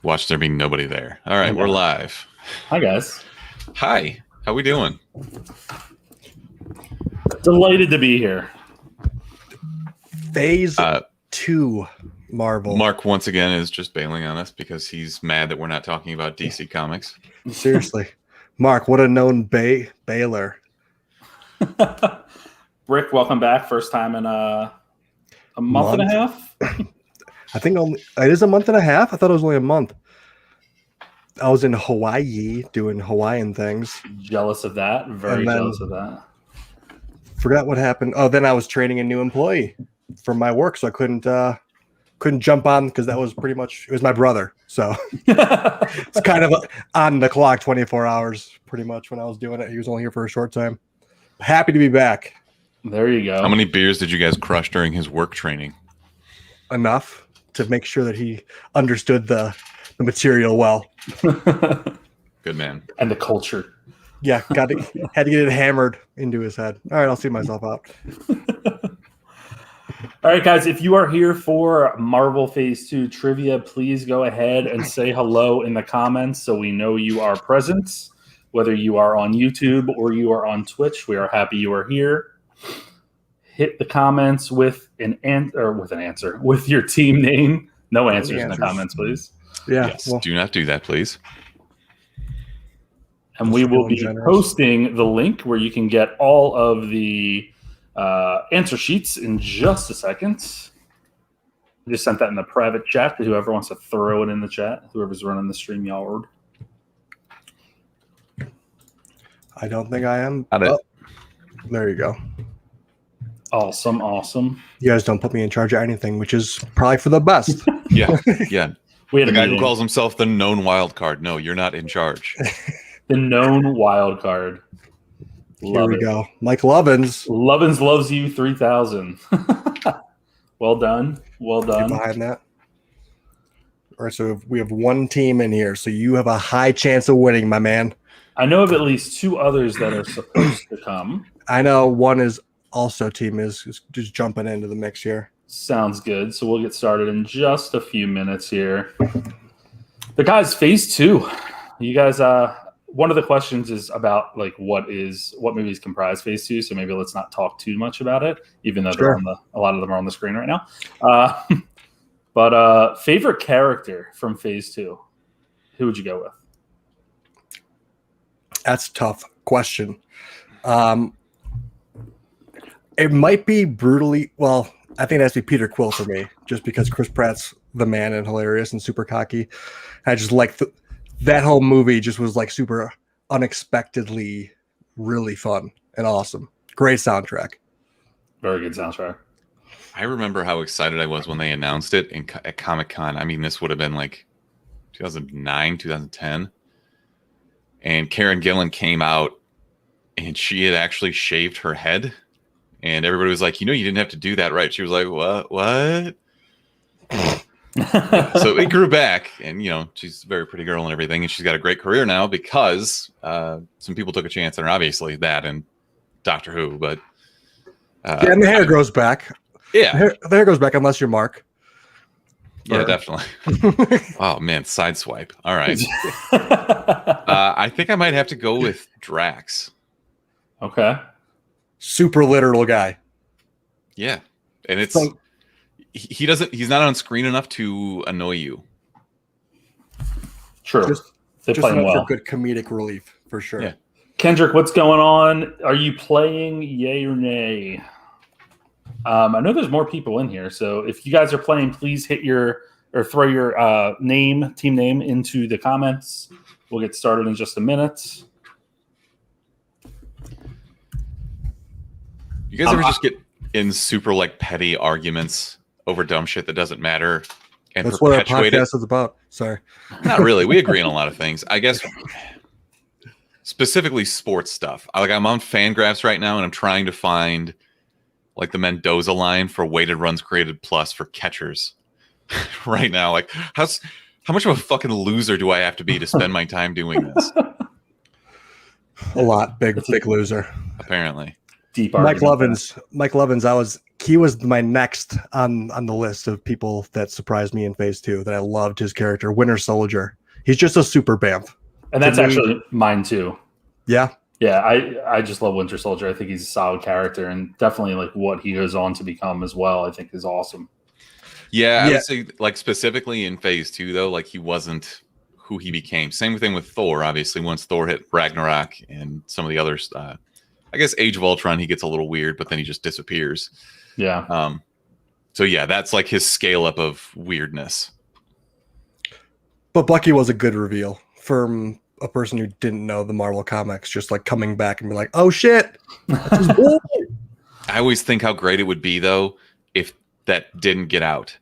Watch there being nobody there. All right, we're live. Hi, guys. Hi. How we doing? Delighted to be here. Phase 2 Marvel. Mark, once again, is just bailing on us because he's mad that we're not talking about DC Comics. Seriously. Mark, what a known bailer. Rick, welcome back. First time in a month and a half? I think it is a month and a half. I thought it was only a month. I was in Hawaii doing Hawaiian things. Jealous of that. Very jealous of that. Forgot what happened. Oh, then I was training a new employee for my work, so I couldn't jump on because that was pretty much, it was my brother. So it's kind of on the clock 24 hours pretty much when I was doing it. He was only here for a short time. Happy to be back. There you go. How many beers did you guys crush during his work training? Enough to make sure that he understood the material well. Good man. And the culture. Yeah, had to get it hammered into his head. All right, I'll see myself out. All right, guys, if you are here for Marvel Phase 2 trivia, please go ahead and say hello in the comments so we know you are present. Whether you are on YouTube or you are on Twitch, we are happy you are here. Hit the comments with with your team name. No answers in the comments, please. Yeah. Yes, do not do that, please. And we will be posting the link where you can get all of the answer sheets in just a second. I just sent that in the private chat to whoever wants to throw it in the chat, whoever's running the StreamYard. I don't think I am. There you go. Awesome. You guys don't put me in charge of anything, which is probably for the best. Yeah. We had the guy who calls himself the known wild card. No, you're not in charge. The known wild card. Here we go. Mike Lovins. Lovins loves you 3000. Well done. Get behind that. All right, so we have one team in here, so you have a high chance of winning, my man. I know of at least two others that are supposed to come. I know one is also team is just jumping into the mix here. Sounds good. So we'll get started in just a few minutes here. The guys, Phase 2. You guys, one of the questions is about like what movies comprise Phase 2. So maybe let's not talk too much about it, even though a lot of them are on the screen right now. But favorite character from Phase 2, who would you go with? That's a tough question. It might be brutally, well, I think it has to be Peter Quill for me, just because Chris Pratt's the man and hilarious and super cocky. I just like that whole movie just was like super unexpectedly really fun and awesome. Great soundtrack. Very good soundtrack. I remember how excited I was when they announced it at Comic-Con. I mean, this would have been like 2009, 2010. And Karen Gillan came out and she had actually shaved her head. And everybody was like, you didn't have to do that, right? She was like, what? So it grew back. And, she's a very pretty girl and everything. And she's got a great career now because some people took a chance on her. Obviously, that and Doctor Who. But and the hair grows back. Yeah. The hair goes back unless you're Mark. Yeah, definitely. Oh, man, sideswipe. All right. I think I might have to go with Drax. Okay. Super literal guy. Yeah. And it's he's not on screen enough to annoy you. True. They play him well. For good comedic relief, for sure. Yeah. Kendrick, what's going on? Are you playing, yay or nay? I know there's more people in here, so if you guys are playing, please throw your team name into the comments. We'll get started in just a minute. You guys ever just get in super like petty arguments over dumb shit that doesn't matter and that's what our perpetuate podcast is about. Sorry. Not really. We agree on a lot of things. I guess specifically sports stuff. I'm on Fangraphs right now and I'm trying to find like the Mendoza line for weighted runs created plus for catchers right now. Like how much of a fucking loser do I have to be to spend my time doing this? A lot. Big loser. Apparently. Mike Lovins. I was he was my next on the list of people that surprised me in Phase 2 that I loved his character, Winter Soldier. He's just a super bamf. And that's actually mine too. Yeah. Yeah, I just love Winter Soldier. I think he's a solid character, and definitely like what he goes on to become as well, I think is awesome. Yeah, I would say like specifically in Phase 2 though, like he wasn't who he became. Same thing with Thor, obviously. Once Thor hit Ragnarok and some of the others, I guess Age of Ultron, he gets a little weird, but then he just disappears. Yeah. So yeah, that's like his scale up of weirdness. But Bucky was a good reveal from a person who didn't know the Marvel comics, just like coming back and be like, oh shit. I always think how great it would be though if that didn't get out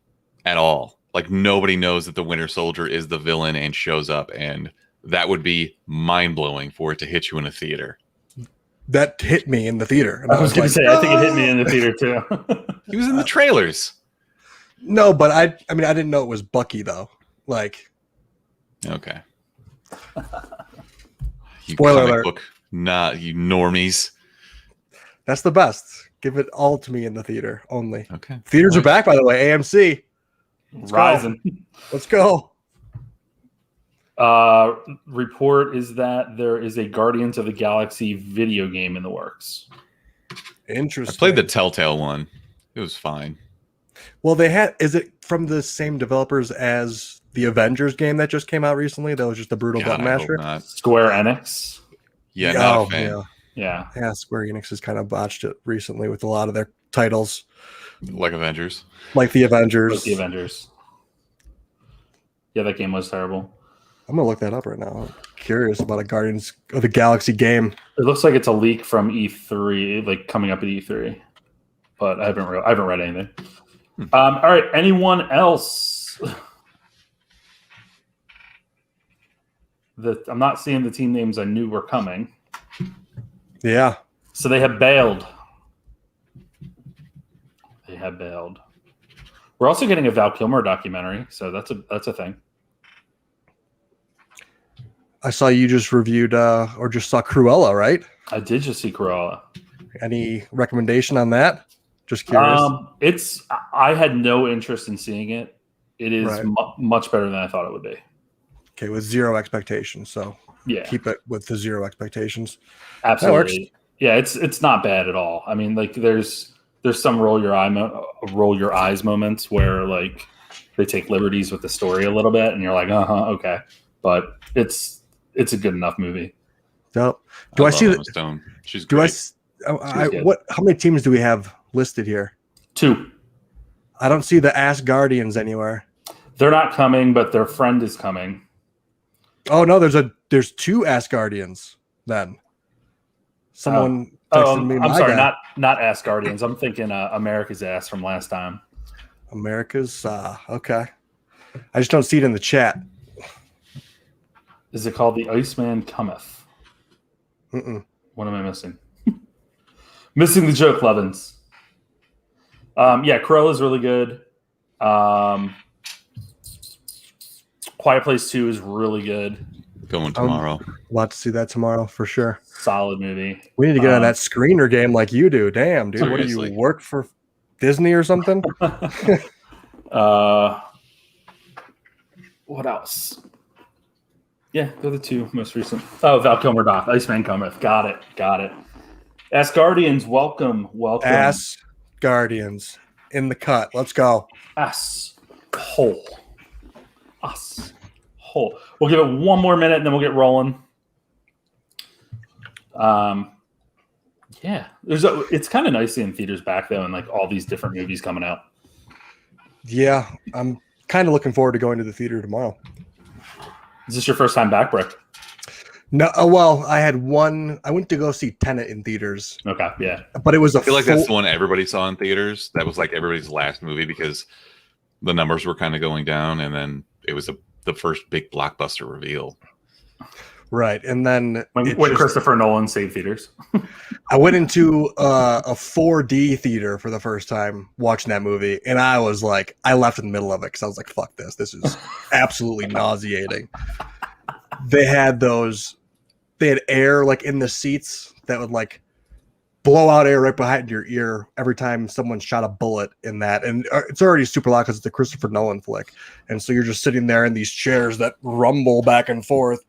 at all. Like nobody knows that the Winter Soldier is the villain and shows up, and that would be mind-blowing for it to hit you in a theater. That hit me in the theater. And I was going to say, I think it hit me in the theater too. He was in the trailers. No, but I mean, I didn't know it was Bucky though. Like, okay. You spoiler comic alert. book, not you normies. That's the best. Give it all to me in the theater only. Okay. Theaters are back, by the way. AMC. Rising. Let's go. Report is that there is a Guardians of the Galaxy video game in the works. Interesting. I played the Telltale one. It was fine. Well, is it from the same developers as the Avengers game that just came out recently? That was just a brutal God, button I hope masher. not. Square Enix. Yeah, not a fan. Yeah. Yeah. Yeah, Square Enix has kind of botched it recently with a lot of their titles, Like Avengers. like the Avengers. Like the Avengers. Yeah, that game was terrible. I'm gonna look that up right now. I'm curious about a Guardians of the Galaxy game. It looks like it's a leak from E3, like coming up at E3, but I haven't read anything. All right, anyone else? I'm not seeing the team names I knew were coming. Yeah, So they have bailed. They have bailed. We're also getting a Val Kilmer documentary, so that's a thing. I saw you just reviewed or just saw Cruella, right? I did just see Cruella. Any recommendation on that? Just curious. I had no interest in seeing it. It is Right. much better than I thought it would be. Okay, with zero expectations. So Yeah, keep it with the zero expectations. absolutely. Yeah, it's not bad at all. I mean, like there's some roll your eyes moments where like they take liberties with the story a little bit, and you're like, okay, but it's a good enough movie. So, do I see Emma that? Stone. She's Do great. good. How many teams do we have listed here? 2. I don't see the Ass Guardians anywhere. They're not coming, but their friend is coming. Oh no, there's 2 Ass Guardians then. Someone texted me. I'm my sorry, guy. not Ass Guardians. I'm thinking America's Ass from last time. America's okay. I just don't see it in the chat. Is it called The Iceman Cometh? Mm-mm. What am I missing? Missing the joke, Levins. Yeah, Cruella's really good. Quiet Place 2 is really good. Going tomorrow. We'll have to see that tomorrow for sure. Solid movie. We need to get on that screener game like you do. Damn, dude. What do Seriously. you work for Disney or something? What else? Yeah, they're the 2 most recent. Oh, Val Kilmer doc. Iceman Cometh. Got it. Ass Guardians, welcome. Ass Guardians in the cut. Let's go. Ass hole. Us hole. We'll give it one more minute and then we'll get rolling. Yeah, it's kind of nice seeing theaters back though, and like all these different movies coming out. Yeah, I'm kind of looking forward to going to the theater tomorrow. Is this your first time back, Brick? No, well, I had one. I went to go see Tenet in theaters. Okay, yeah. But it was I feel like that's the one everybody saw in theaters. That was like everybody's last movie because the numbers were kind of going down, and then it was the first big blockbuster reveal. Right, and then When Christopher Nolan saved theaters. I went into a 4D theater for the first time watching that movie, and I was like, I left in the middle of it because I was like, fuck this. This is absolutely nauseating. They had air like in the seats that would like blow out air right behind your ear every time someone shot a bullet in that. And it's already super loud because it's a Christopher Nolan flick. And so you're just sitting there in these chairs that rumble back and forth.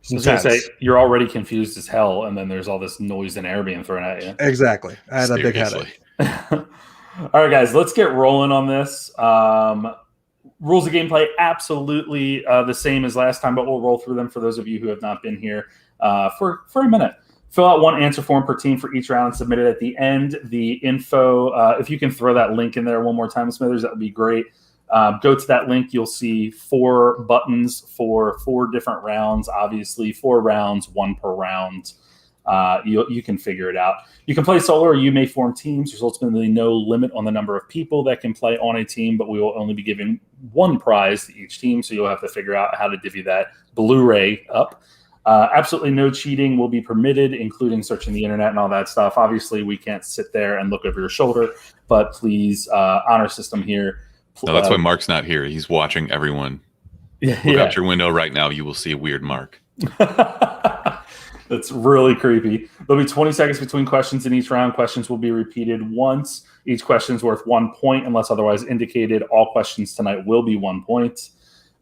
I was going to say, you're already confused as hell, and then there's all this noise and air being thrown at you. Exactly. I had a big headache. All right, guys, let's get rolling on this. Rules of gameplay, absolutely the same as last time, but we'll roll through them for those of you who have not been here for a minute. Fill out one answer form per team for each round, submit it at the end. The info, if you can throw that link in there one more time, Smithers, that would be great. Go to that link. You'll see 4 buttons for 4 different rounds. Obviously, 4 rounds, 1 per round. You can figure it out. You can play solo, or you may form teams. There's ultimately no limit on the number of people that can play on a team, but we will only be giving 1 prize to each team, so you'll have to figure out how to divvy that Blu-ray up. Absolutely no cheating will be permitted, including searching the internet and all that stuff. Obviously, we can't sit there and look over your shoulder, but please, honor system here. No, that's why Mark's not here. He's watching everyone. Look out your window right now. You will see a weird mark. That's really creepy. There'll be 20 seconds between questions in each round. Questions will be repeated once. Each question is worth 1 point unless otherwise indicated. All questions tonight will be 1 point.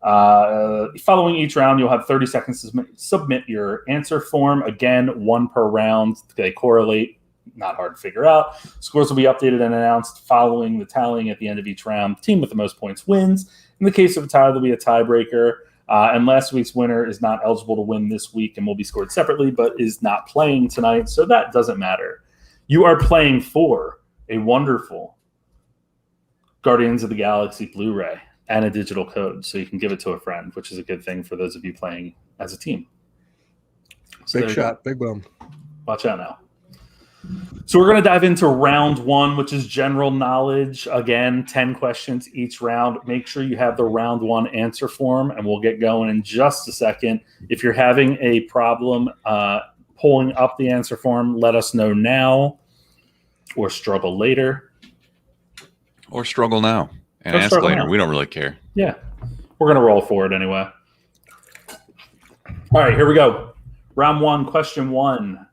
Following each round, you'll have 30 seconds to submit your answer form. Again, 1 per round. They correlate. Not hard to figure out. Scores will be updated and announced following the tallying at the end of each round. Team with the most points wins. In the case of a tie, there'll be a tiebreaker. And last week's winner is not eligible to win this week and will be scored separately, but is not playing tonight, so that doesn't matter. You are playing for a wonderful Guardians of the Galaxy Blu-ray and a digital code, so you can give it to a friend, which is a good thing for those of you playing as a team. So big shot, big boom. Watch out now. So we're going to dive into round 1, which is general knowledge. Again, 10 questions each round. Make sure you have the round 1 answer form, and we'll get going in just a second. If you're having a problem pulling up the answer form, let us know now or struggle later. Or struggle now and ask later. Now. We don't really care. Yeah. We're going to roll forward anyway. All right, here we go. Round 1, question 1.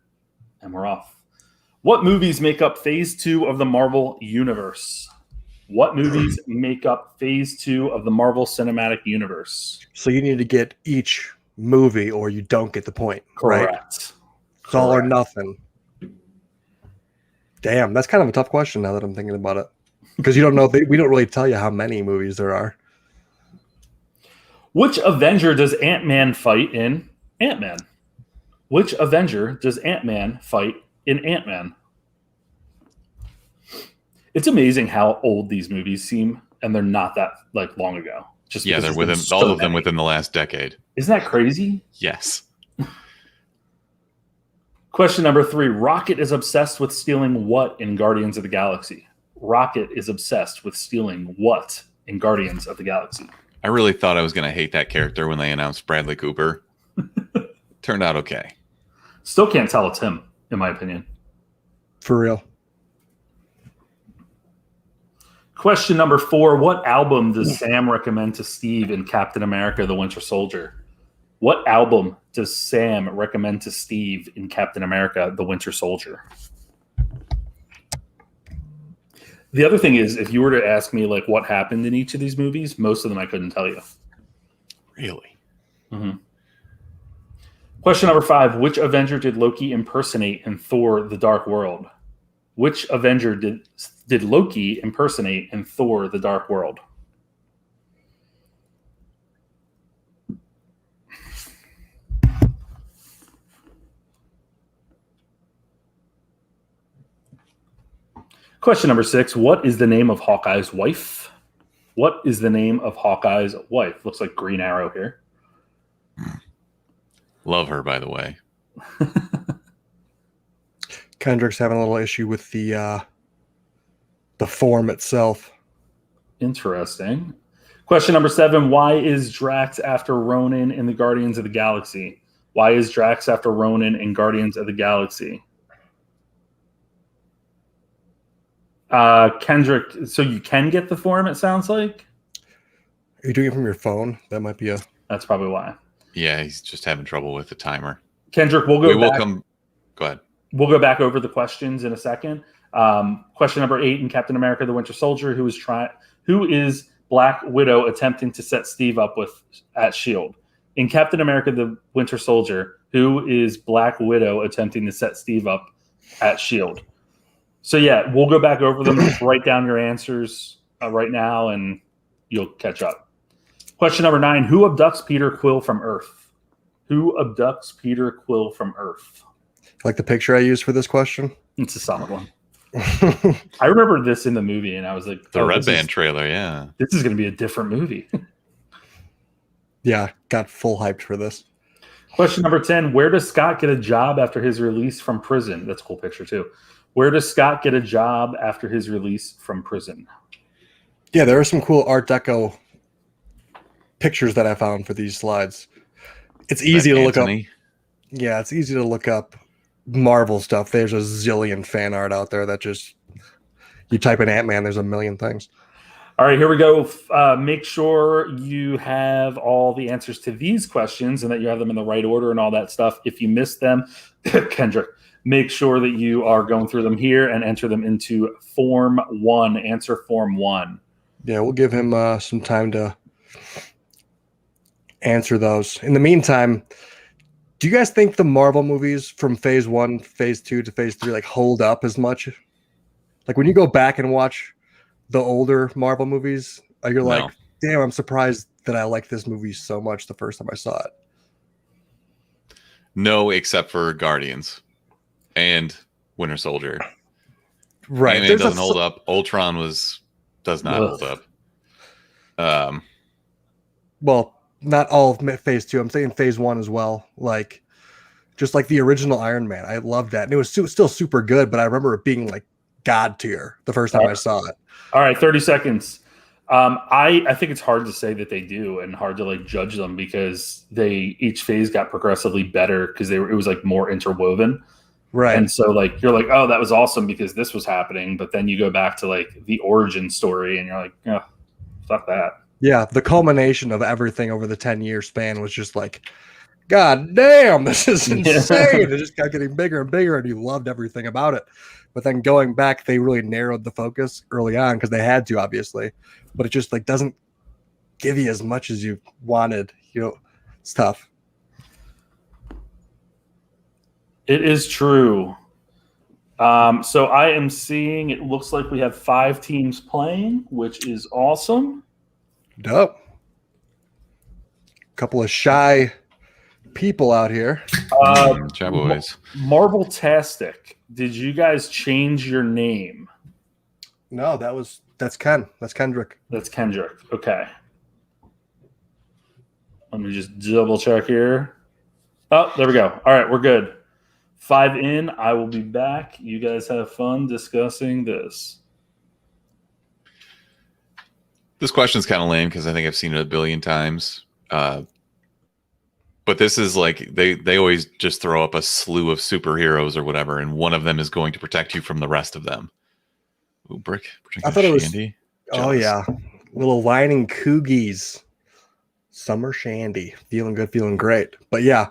And we're off. What movies make up Phase 2 of the Marvel Universe? What movies make up Phase 2 of the Marvel Cinematic Universe? So you need to get each movie or you don't get the point. Correct. Right? It's all or nothing. Damn, that's kind of a tough question now that I'm thinking about it. Because you don't know, we don't really tell you how many movies there are. Which Avenger does Ant-Man fight in Ant-Man? Which Avenger does Ant-Man fight in Ant-Man? It's amazing how old these movies seem, and they're not that long ago. Just they're within all of them within the last decade. Isn't that crazy? Yes. Question number 3. Rocket is obsessed with stealing what in Guardians of the Galaxy? Rocket is obsessed with stealing what in Guardians of the Galaxy? I really thought I was going to hate that character when they announced Bradley Cooper. Turned out okay. Still can't tell it's him, in my opinion. For real. Question number 4. What album does Sam recommend to Steve in Captain America: The Winter Soldier? What album does Sam recommend to Steve in Captain America: The Winter Soldier? The other thing is, if you were to ask me what happened in each of these movies, most of them I couldn't tell you. Really? Mm-hmm. Question number 5. Which Avenger did Loki impersonate in Thor: The Dark World? Which Avenger did Loki impersonate in Thor: The Dark World? Question number 6. What is the name of Hawkeye's wife? What is the name of Hawkeye's wife? Looks like Green Arrow here. Love her, by the way. Kendrick's having a little issue with the form itself. Interesting. Question number 7. Why is Drax after Ronan in the Guardians of the Galaxy? Why is Drax after Ronan in Guardians of the Galaxy? Kendrick, so you can get the form, it sounds like? Are you doing it from your phone? That might be That's probably why. Yeah, he's just having trouble with the timer. Kendrick, we'll go back. Go ahead. we'll go back over the questions in a second. Question number 8 in Captain America: The Winter Soldier: who is Black Widow attempting to set Steve up with at S.H.I.E.L.D? In Captain America: The Winter Soldier, who is Black Widow attempting to set Steve up at S.H.I.E.L.D? So yeah, we'll go back over them. Just write down your answers right now, and you'll catch up. Question number 9: who abducts Peter Quill from Earth? Who abducts Peter Quill from Earth? Like the picture I used for this question? It's a solid one. I remember this in the movie, and I was like, the Red Band trailer. Yeah, this is going to be a different movie. Yeah, got full hyped for this. Question number 10: where does Scott get a job after his release from prison? That's a cool picture too. Where does Scott get a job after his release from prison? Yeah, there are some cool Art Deco pictures that I found for these slides. It's easy to look up. Yeah, it's easy to look up Marvel stuff. There's a zillion fan art out there that just, you type in Ant-Man, there's a million things. All right, here we go. Make sure you have all the answers to these questions and that you have them in the right order and all that stuff. If you missed them, Kendrick, make sure that you are going through them here and enter them into Form 1, answer Form 1. Yeah, we'll give him some time to answer those. In the meantime, do you guys think the Marvel movies from Phase 1, Phase 2 to Phase 3 like hold up as much? Like when you go back and watch the older Marvel movies, you're like, damn, I'm surprised that I liked this movie so much the first time I saw it. No, except for Guardians and Winter Soldier. Right. Ant-Man doesn't hold up. Ultron does not hold up. Well, not all of Phase 2. I'm saying Phase 1 as well. Like, just like the original Iron Man. I loved that. And it was still super good, but I remember it being like God tier the first time I saw it. All right, 30 seconds. I think it's hard to say that they do and hard to like judge them because each phase got progressively better because it was like more interwoven. Right. And so like you're like, oh, that was awesome because this was happening. But then you go back to like the origin story and you're like, oh, fuck that. Yeah, the culmination of everything over the 10-year span was just like, God damn, this is insane. It just kept getting bigger and bigger, and you loved everything about it. But then going back, they really narrowed the focus early on because they had to, obviously. But it just like doesn't give you as much as you wanted. You know, it's tough. It is true. So I am seeing it looks like we have 5 teams playing, which is awesome. Dope. Couple of shy people out here. Shy boys. Marvel-tastic. Did you guys change your name? No, that's Ken. That's Kendrick. That's Kendrick. Okay. Let me just double check here. Oh, there we go. All right, we're good. 5 in. I will be back. You guys have fun discussing this. This question's kind of lame because I think I've seen it a billion times. But this is like they always just throw up a slew of superheroes or whatever, and one of them is going to protect you from the rest of them. Ooh, Brick. I thought it was. Shandy. Oh yeah, little whining coogies. Summer Shandy, feeling good, feeling great. But yeah,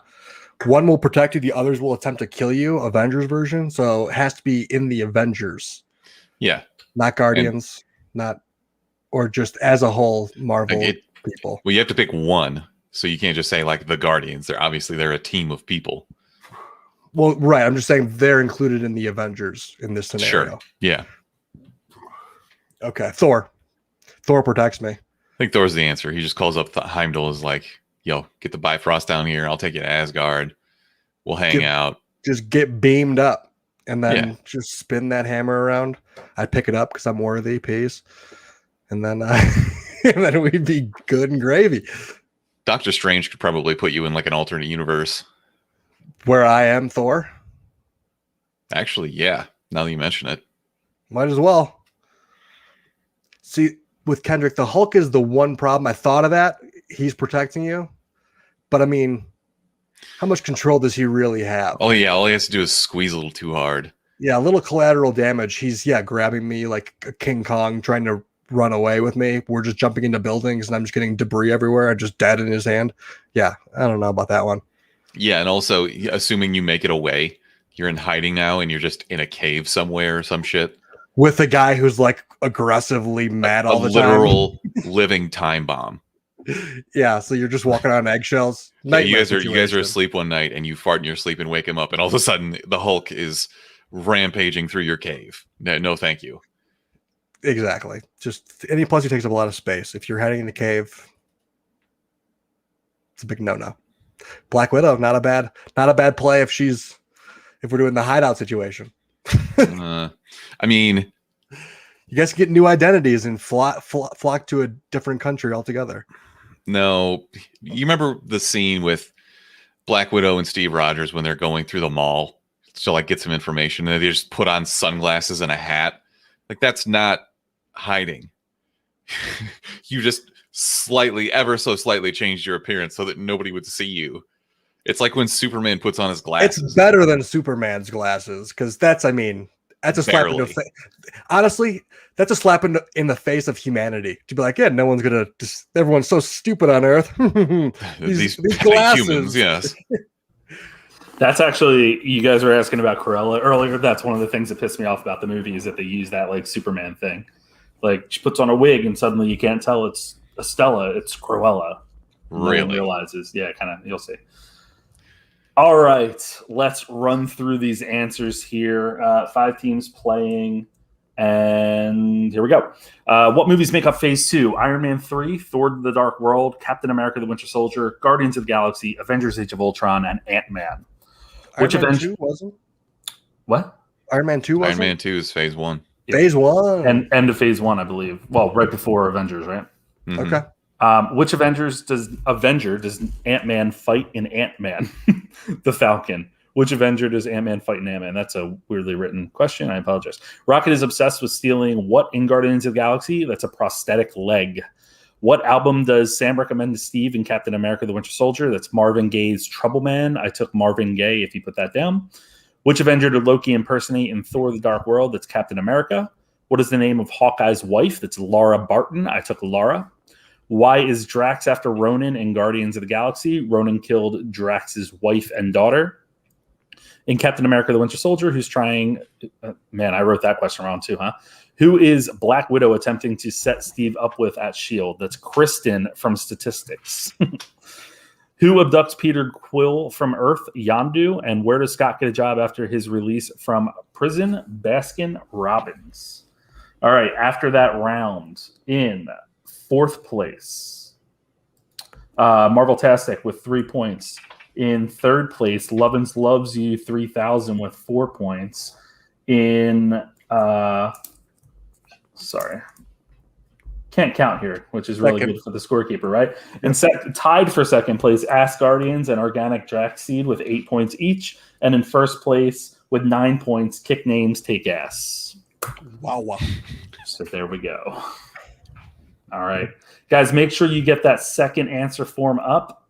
one will protect you, the others will attempt to kill you. Avengers version, so it has to be in the Avengers. Yeah, not Guardians, not. Or just as a whole, Marvel people. Well, you have to pick one, so you can't just say like the Guardians. They're a team of people. Well, right. I'm just saying they're included in the Avengers in this scenario. Sure. Yeah. Okay. Thor protects me. I think Thor's the answer. He just calls up Heimdall is like, "Yo, get the Bifrost down here. I'll take you to Asgard. We'll hang out. Just get beamed up, and then just spin that hammer around. I pick it up because I'm worthy. Peace." And then, and then we'd be good and gravy. Doctor Strange could probably put you in like an alternate universe. Where I am Thor? Actually, yeah. Now that you mention it. Might as well. See, with Kendrick, the Hulk is the one problem. I thought of that. He's protecting you. But I mean, how much control does he really have? Oh, yeah. All he has to do is squeeze a little too hard. Yeah, a little collateral damage. He's, grabbing me like a King Kong, trying to run away with me. We're just jumping into buildings and I'm just getting debris everywhere. I'm just dead in his hand. Yeah, I don't know about that one. Yeah, and also assuming you make it away, you're in hiding now and you're just in a cave somewhere or some shit. With a guy who's like aggressively mad all the literal living time bomb. time. Yeah, so you're just walking on eggshells. Yeah, you guys Nightmare are asleep one night and you fart in your sleep and wake him up, and all of a sudden the Hulk is rampaging through your cave. No, thank you. Exactly. Just any plus he takes up a lot of space. If you're hiding in the cave, it's a big no-no. Black Widow, not a bad play if we're doing the hideout situation. I mean, you guys can get new identities and flock to a different country altogether. no, you remember the scene with Black Widow and Steve Rogers when they're going through the mall to like get some information, and they just put on sunglasses and a hat. Like, that's not hiding. You just ever so slightly changed your appearance so that nobody would see you. It's like when Superman puts on his glasses. It's better than Superman's glasses, because that's a slap in the face. Honestly, that's a slap in the face of humanity to be like, yeah, no one's gonna. Everyone's so stupid on Earth. these glasses, humans, yes. That's actually, you guys were asking about Cruella earlier. That's one of the things that pissed me off about the movie, is that they use that like Superman thing. Like, she puts on a wig and suddenly you can't tell it's Estella, it's Cruella. Really? No one realizes. Yeah, kind of. You'll see. All right, let's run through these answers here. 5 teams playing, and here we go. What movies make up Phase 2? Iron Man 3, Thor: The Dark World, Captain America: The Winter Soldier, Guardians of the Galaxy, Avengers: Age of Ultron, and Ant-Man. Which Iron Man Avenger 2 wasn't? What? Iron Man 2 wasn't? Iron Man 2 is Phase 1. Phase 1. And end of Phase 1, I believe. Well, right before Avengers, right? Mm-hmm. Okay. Which Avenger does Ant-Man fight in Ant-Man? The Falcon. Which Avenger does Ant-Man fight in Ant-Man? That's a weirdly written question. I apologize. Rocket is obsessed with stealing what in Guardians of the Galaxy? That's a prosthetic leg. What album does Sam recommend to Steve in Captain America: The Winter Soldier? That's Marvin Gaye's Trouble Man. I took Marvin Gaye if you put that down. Which Avenger did Loki impersonate in Thor: The Dark World? That's Captain America. What is the name of Hawkeye's wife? That's Laura Barton. I took Laura. Why is Drax after Ronan in Guardians of the Galaxy? Ronan killed Drax's wife and daughter. In Captain America: The Winter Soldier, who's trying... man, I wrote that question wrong too, huh? Who is Black Widow attempting to set Steve up with at S.H.I.E.L.D? That's Kristen from Statistics. Who abducts Peter Quill from Earth? Yondu. And where does Scott get a job after his release from prison? Baskin Robbins. All right, after that round, in 4th place, Marvel-tastic with 3 points. In 3rd place, Lovins Loves You 3000 with 4 points. In can't count here, which is really good for the scorekeeper, right? And tied for 2nd place, Ask Guardians and Organic Drax Seed with 8 points each. And in 1st place with 9 points, Kick Names Take Ass. Wow. So there we go. All right. Guys, make sure you get that second answer form up.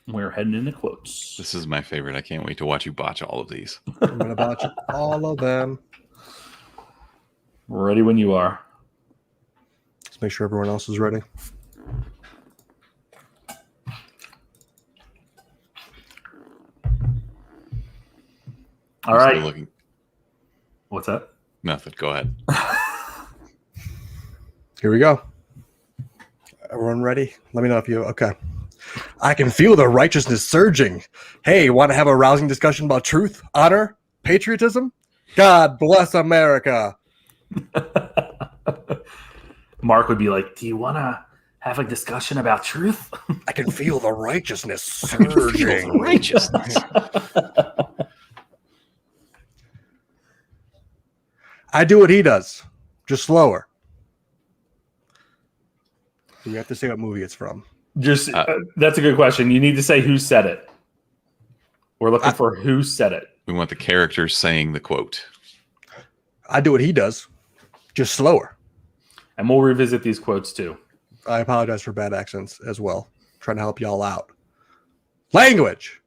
We're heading into quotes. This is my favorite. I can't wait to watch you botch all of these. I'm going to botch all of them. Ready when you are. Let's make sure everyone else is ready. All right. Looking... What's that? Nothing. Go ahead. Here we go. Everyone ready? Let me know if you... Okay. I can feel the righteousness surging. Hey, want to have a rousing discussion about truth, honor, patriotism? God bless America. Mark would be like, do you want to have a discussion about truth? I can feel the righteousness surging. Righteousness. I do what he does, just slower. Do we have to say what movie it's from? Just that's a good question. You need to say who said it. We're looking for who said it. We want the character saying the quote. I do what he does, just slower. And we'll revisit these quotes too. I apologize for bad accents as well. Trying to help y'all out. Language.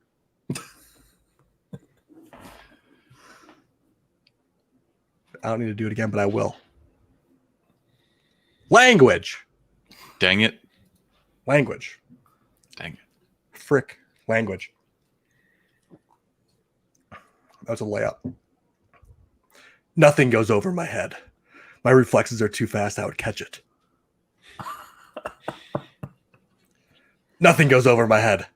I don't need to do it again, but I will. Language. Dang it. Language. Dang it. Frick. Language. That's a layup. Nothing goes over my head. My reflexes are too fast. I would catch it. Nothing goes over my head.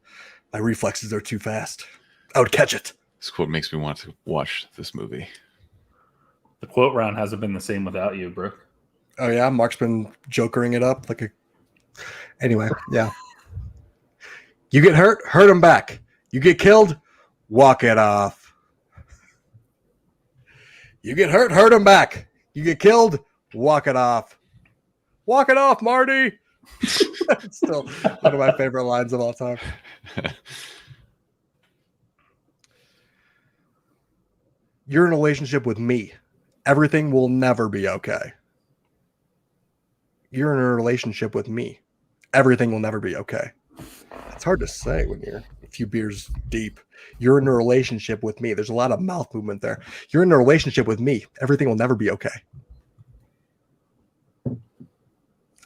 My reflexes are too fast. I would catch it. This quote makes me want to watch this movie. The quote round hasn't been the same without you, Brooke. Oh yeah, Mark's been jokering it up like a. Anyway, yeah. You get hurt him back. You get killed, walk it off. You get hurt him back. You get killed, walk it off. Walk it off, Marty. It's still one of my favorite lines of all time. You're in a relationship with me. Everything will never be okay. You're in a relationship with me. Everything will never be okay. It's hard to say when you're a few beers deep. You're in a relationship with me. There's a lot of mouth movement there. You're in a relationship with me. Everything will never be okay.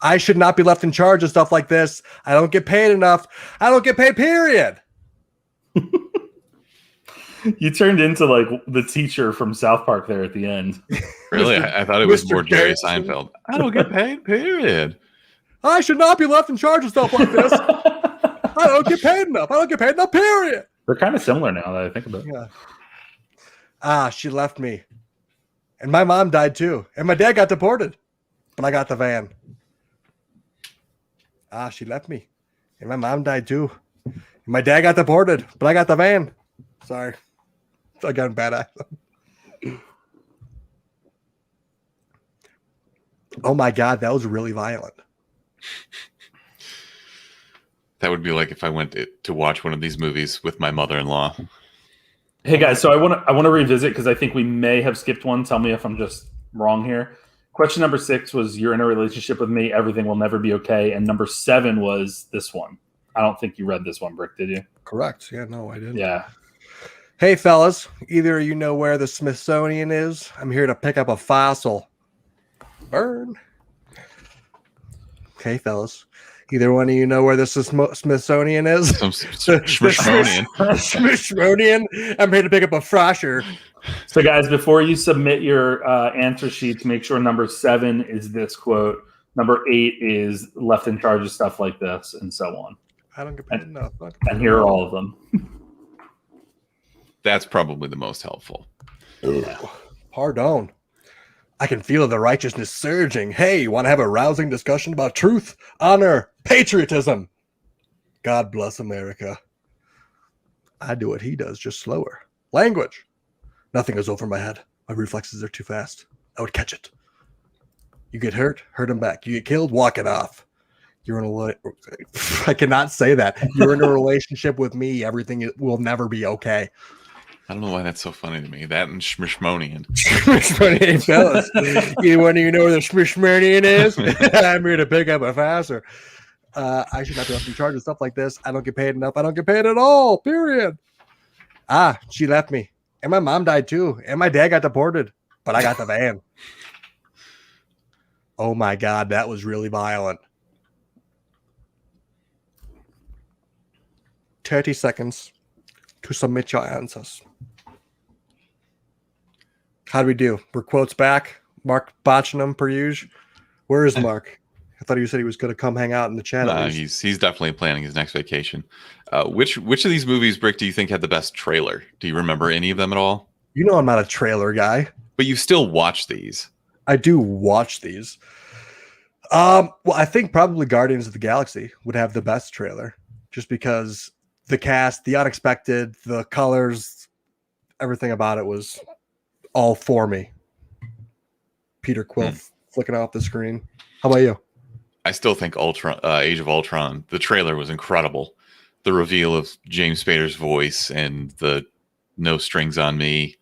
I should not be left in charge of stuff like this. I don't get paid enough. I don't get paid, period. You turned into like the teacher from South Park there at the end. Really? I thought it was Mr. more Jerry Garrison. Seinfeld. I don't get paid, period. I should not be left in charge of stuff like this. I don't get paid enough. I don't get paid enough, period. They're kind of similar now that I think about it. Yeah. She left me. And my mom died too. And my dad got deported. But I got the van. She left me. And my mom died too. And my dad got deported. But I got the van. Sorry. I got a bad accent. Oh my God, that was really violent. That would be like if I went to watch one of these movies with my mother-in-law. Hey guys, so I want to revisit because I think we may have skipped one. Tell me if I'm just wrong here. Question number 6 was you're in a relationship with me, everything will never be okay. And number 7 was this one. I don't think you read this one, Brick, did you? Correct. Yeah, no, I didn't. Yeah. Hey, fellas, either you know where the Smithsonian is. I'm here to pick up a fossil. Burn. Okay, fellas. Either one of you know where the Smithsonian is? Some Smithsonian. Smithsonian. I'm here to pick up a frosher. So, guys, before you submit your answer sheets, make sure number 7 is this quote. Number 8 is left in charge of stuff like this, and so on. I don't get paid enough. And here are all of them. That's probably the most helpful. Yeah. Pardon. I can feel the righteousness surging. Hey, you want to have a rousing discussion about truth, honor, patriotism? God bless America. I do what he does, just slower. Language. Nothing goes over my head. My reflexes are too fast. I would catch it. You get hurt him back. You get killed, walk it off. You're in a I cannot say that. You're in a relationship with me. Everything will never be okay. I don't know why that's so funny to me. That and Smithsonian. Smithsonian fellas. Either one of you know where the Smithsonian is? I'm here to pick up a faster. I should not be left in charge of stuff like this. I don't get paid enough. I don't get paid at all. Period. She left me. And my mom died too. And my dad got deported. But I got the van. Oh my God, that was really violent. 30 seconds to submit your answers. How do we do? Were quotes back? Mark botching them per usual. Where is Mark? I thought he said he was going to come hang out in the chat. He's definitely planning his next vacation. Which of these movies, Brick, do you think had the best trailer? Do you remember any of them at all? You know I'm not a trailer guy. But you still watch these. I do watch these. Well, I think probably Guardians of the Galaxy would have the best trailer, just because the cast, the unexpected, the colors, everything about it was all for me. Peter Quill flicking off the screen. How about you? I still think Ultron, Age of Ultron, the trailer was incredible. The reveal of James Spader's voice and the No Strings on Me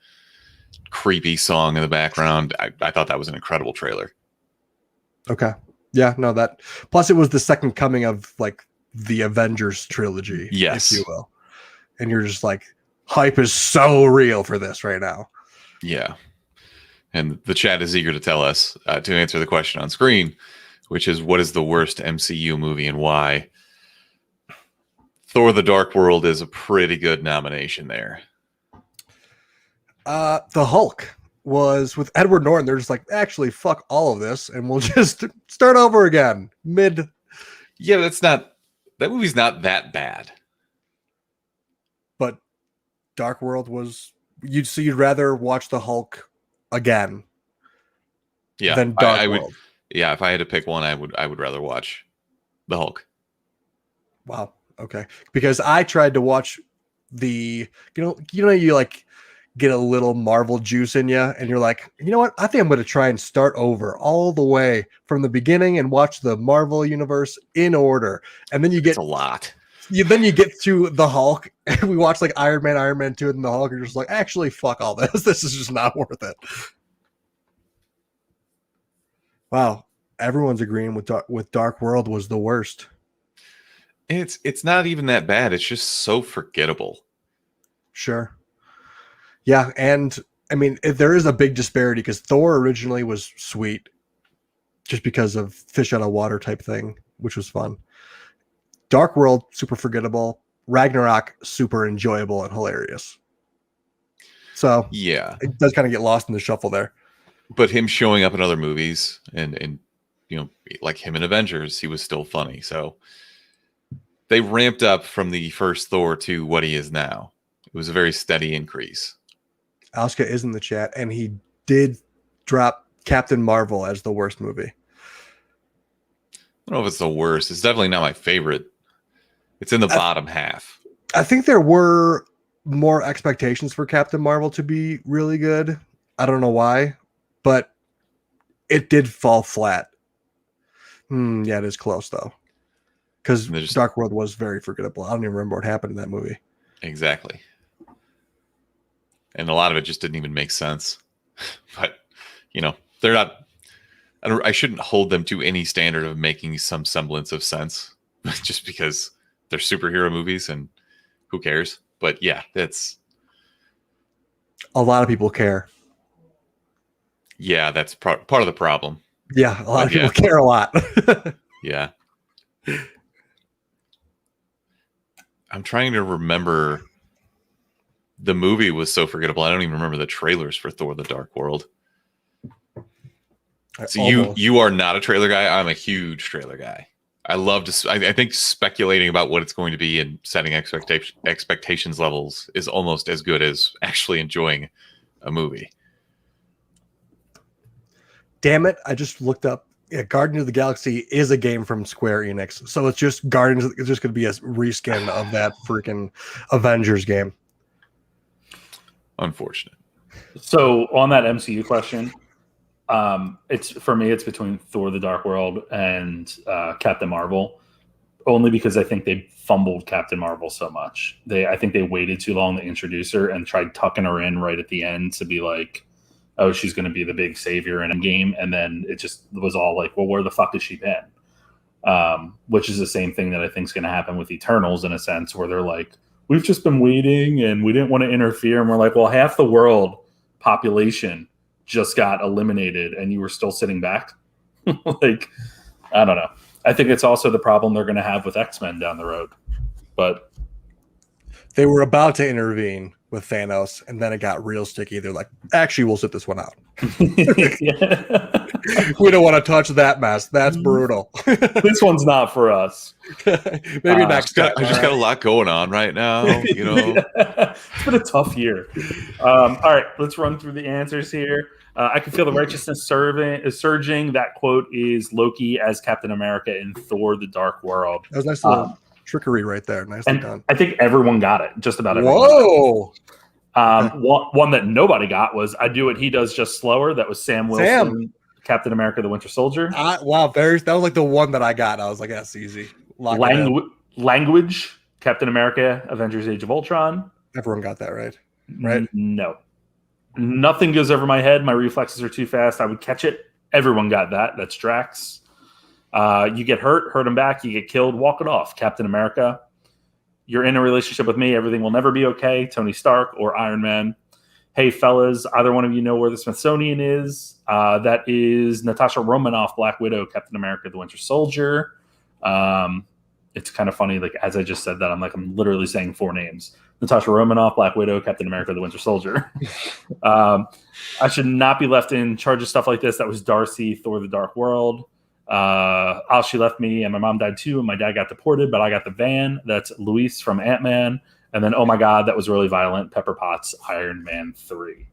creepy song in the background. I thought that was an incredible trailer. Okay. Yeah, no, that plus it was the second coming of like the Avengers trilogy, yes, if you will. And you're just like, hype is so real for this right now. Yeah. And the chat is eager to tell us to answer the question on screen, which is, what is the worst MCU movie and why? Thor: The Dark World is a pretty good nomination there. The Hulk was with Edward Norton. They're just like, actually, fuck all of this, and we'll just start over again. Yeah, that movie's not that bad. But Dark World was you'd rather watch the Hulk again. Yeah, than Dark I World. would. Yeah, if I had to pick one, I would rather watch the Hulk. Wow. Okay. Because I tried to watch you like get a little Marvel juice in you, and you're like, you know what? I think I'm going to try and start over all the way from the beginning and watch the Marvel universe in order. And then you get a lot. Then you get to the Hulk, and we watch like Iron Man 2, and the Hulk, and you're just like, actually, fuck all this. This is just not worth it. Wow. Everyone's agreeing with Dark World was the worst. It's not even that bad. It's just so forgettable. Sure. Yeah, and I mean, there is a big disparity because Thor originally was sweet just because of fish out of water type thing, which was fun. Dark World, super forgettable. Ragnarok, super enjoyable and hilarious. So yeah, it does kind of get lost in the shuffle there. But him showing up in other movies and like him in Avengers, he was still funny. So they ramped up from the first Thor to what he is now. It was a very steady increase. Asuka is in the chat, and he did drop Captain Marvel as the worst movie. I don't know if it's the worst. It's definitely not my favorite. It's in the bottom half. I think there were more expectations for Captain Marvel to be really good. I don't know why, but it did fall flat. Yeah, it is close, though. Because Dark World was very forgettable. I don't even remember what happened in that movie. Exactly. And a lot of it just didn't even make sense. But, they're not... I shouldn't hold them to any standard of making some semblance of sense. Just because they're superhero movies and who cares? But yeah, that's... A lot of people care. Yeah, that's part of the problem. Yeah, a lot of people care a lot. Yeah. I'm trying to remember. The movie was so forgettable. I don't even remember the trailers for Thor: The Dark World. So you are not a trailer guy. I'm a huge trailer guy. I love to. I think speculating about what it's going to be and setting expectations levels is almost as good as actually enjoying a movie. Damn it! I just looked up. Yeah, Guardians of the Galaxy is a game from Square Enix, so it's just Guardians. It's just going to be a reskin of that freaking Avengers game. Unfortunate. So on that MCU question, it's for me. It's between Thor: The Dark World and Captain Marvel, only because I think they fumbled Captain Marvel so much. I think they waited too long to introduce her and tried tucking her in right at the end to be like, oh, she's going to be the big savior in a game, and then it just was all like, well, where the fuck has she been? Which is the same thing that I think is going to happen with Eternals in a sense, where they're like, we've just been waiting and we didn't want to interfere. And we're like, well, half the world population just got eliminated and you were still sitting back. Like, I don't know. I think it's also the problem they're going to have with X-Men down the road. But they were about to intervene with Thanos, and then it got real sticky. They're like, actually, we'll sit this one out. We don't want to touch that mess. That's brutal. This one's not for us. Maybe next time. I just got a lot going on right now. It's been a tough year. All right, let's run through the answers here. I can feel the righteousness surging. That quote is Loki as Captain America in Thor: The Dark World. That was nice little trickery right there. Nicely done. I think everyone got it. Just about everyone. Whoa. One that nobody got was I Do What He Does Just Slower. That was Sam Wilson, Captain America: The Winter Soldier. Wow, that was like the one that I got. I was like, that's easy. Language, Captain America: Avengers: Age of Ultron. Everyone got that right. Right? No. Nothing goes over my head. My reflexes are too fast. I would catch it. Everyone got that. That's Drax. You get hurt him back. You get killed, walk it off. Captain America. You're in a relationship with me. Everything will never be okay. Tony Stark or Iron Man. Hey, fellas, either one of you know where the Smithsonian is? That is Natasha Romanoff, Black Widow, Captain America: The Winter Soldier. It's kind of funny. Like, as I just said that, I'm literally saying 4 names. Natasha Romanoff, Black Widow, Captain America, the Winter Soldier. I should not be left in charge of stuff like this. That was Darcy, Thor: The Dark World. She left me, and my mom died too, and my dad got deported, but I got the van. That's Luis from Ant-Man. And then, oh my God, that was really violent. Pepper Potts, Iron Man 3.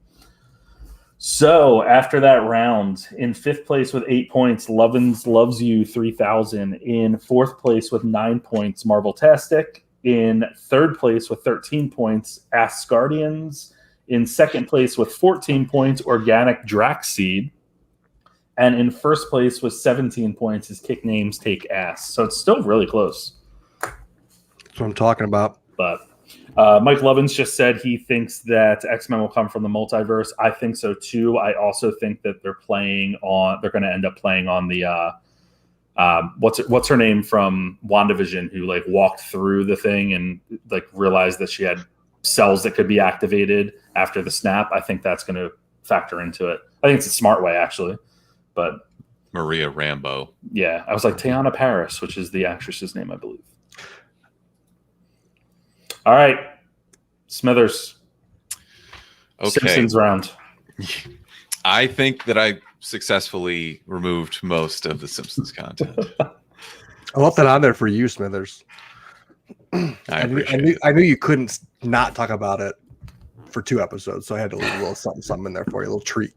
So after that round, in 5th place with 8 points, Lovins Loves You 3000. In 4th place with 9 points, Marvel-tastic. In 3rd place with 13 points, Asgardians. In 2nd place with 14 points, Organic Drax Seed. And in 1st place with 17 points is Kick Names Take Ass. So it's still really close. That's what I'm talking about. But Mike Lovins just said he thinks that X-Men will come from the multiverse. I think so too. I also think that they're going to end up playing on the what's her name from WandaVision, who like walked through the thing and like realized that she had cells that could be activated after the snap. I think that's going to factor into it. I think it's a smart way actually, but Maria Rambeau. Yeah, I was like Teyana Paris, which is the actress's name, I believe. All right, Smithers. Okay. Simpsons round. I think that I successfully removed most of the Simpsons content. I left that on there for you, Smithers. I knew you couldn't not talk about it for 2 episodes, so I had to leave a little something in there for you, a little treat.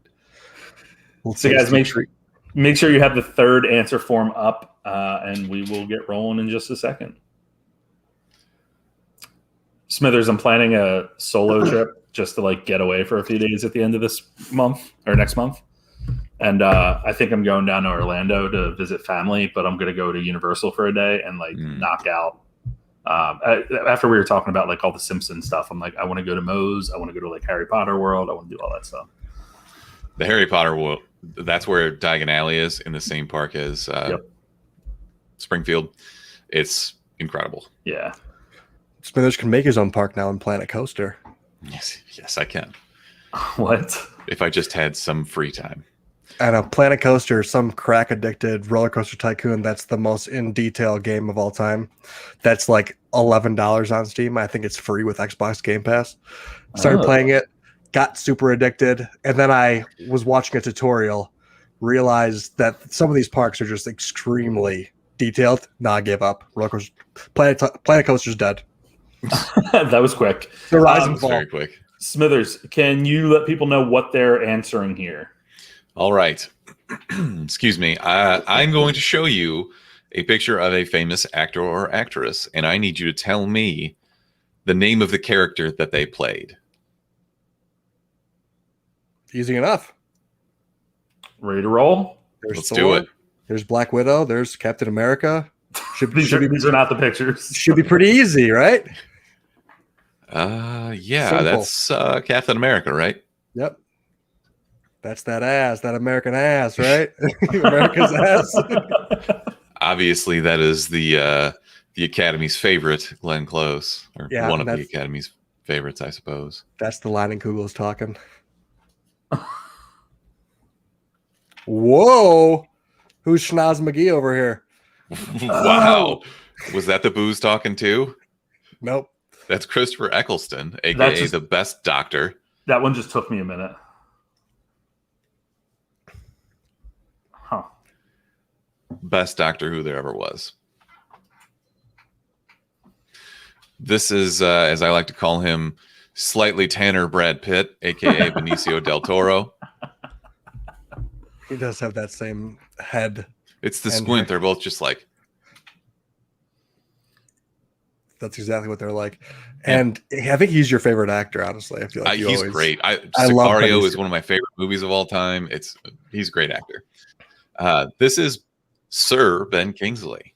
So guys, make sure you have the 3rd answer form up, and we will get rolling in just a second. Smithers, I'm planning a solo trip just to like get away for a few days at the end of this month or next month. And I think I'm going down to Orlando to visit family, but I'm going to go to Universal for a day and like knock out. After we were talking about like all the Simpsons stuff, I'm like, I want to go to Moe's. I want to go to like Harry Potter World. I want to do all that stuff. The Harry Potter World, that's where Diagon Alley is, in the same park as Springfield. It's incredible. Yeah. Smithers can make his own park now in Planet Coaster. Yes, I can. What? If I just had some free time. And a Planet Coaster, some crack addicted roller coaster tycoon. That's the most in detail game of all time. That's like $11 on Steam. I think it's free with Xbox Game Pass. Started playing it, got super addicted, and then I was watching a tutorial, realized that some of these parks are just extremely detailed. I gave up. Roller coaster, Planet Coaster's dead. That was quick. The rise and fall. Very quick. Smithers, can you let people know what they're answering here? All right. Excuse me. I'm going to show you a picture of a famous actor or actress, and I need you to tell me the name of the character that they played. Easy enough. Ready to roll? Let's do it. There's Black Widow. There's Captain America. These are not the pictures. Should be pretty easy, right? Yeah, Simple. That's Captain America, right? Yep. That's that American ass, right? America's ass. Obviously, that is the Academy's favorite, Glenn Close, or one of the Academy's favorites, I suppose. That's the Leinenkugels talking. Whoa! Who's Schnoz McGee over here? Wow. Was that the booze talking too? Nope. That's Christopher Eccleston, a.k.a. the best doctor. That one just took me a minute. Huh. Best Doctor Who there ever was. This is, as I like to call him, slightly tanner Brad Pitt, a.k.a. Benicio del Toro. He does have that same head. It's the squint. They're both just like. That's exactly what they're like. And I think he's your favorite actor, honestly. I feel like he's great. Sicario is one of my favorite movies of all time. He's a great actor. This is Sir Ben Kingsley.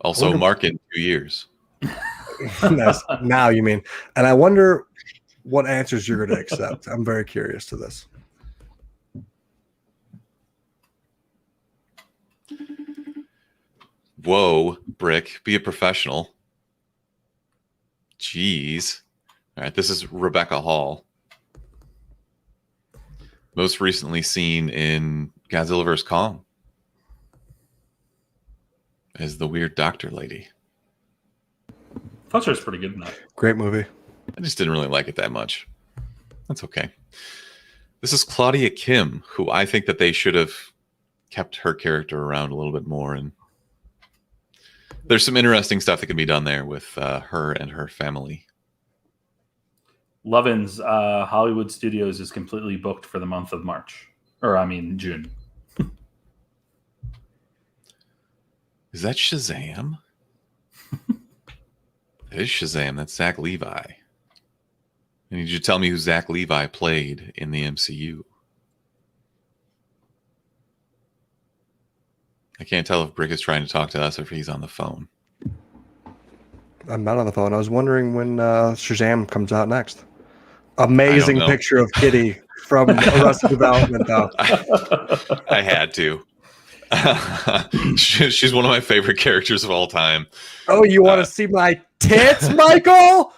Also, Mark in 2 years. Nice. Now you mean. And I wonder what answers you're going to accept. I'm very curious to this. Whoa, Brick, be a professional. Jeez. All right, this is Rebecca Hall. Most recently seen in Godzilla vs. Kong as the weird doctor lady. Fletcher is pretty good in that. Great movie. I just didn't really like it that much. That's okay. This is Claudia Kim, who I think that they should have kept her character around a little bit more. And there's some interesting stuff that can be done there with her and her family. Lovin's Hollywood Studios is completely booked for the month of March. June. Is that Shazam? It is Shazam. That's Zach Levi. I need you to tell me who Zach Levi played in the MCU. I can't tell if Brick is trying to talk to us or if he's on the phone. I'm not on the phone. I was wondering when Shazam comes out next. Amazing picture of Kitty from Arrested Development, though. I had to. She's one of my favorite characters of all time. Oh, you want to see my tits, Michael?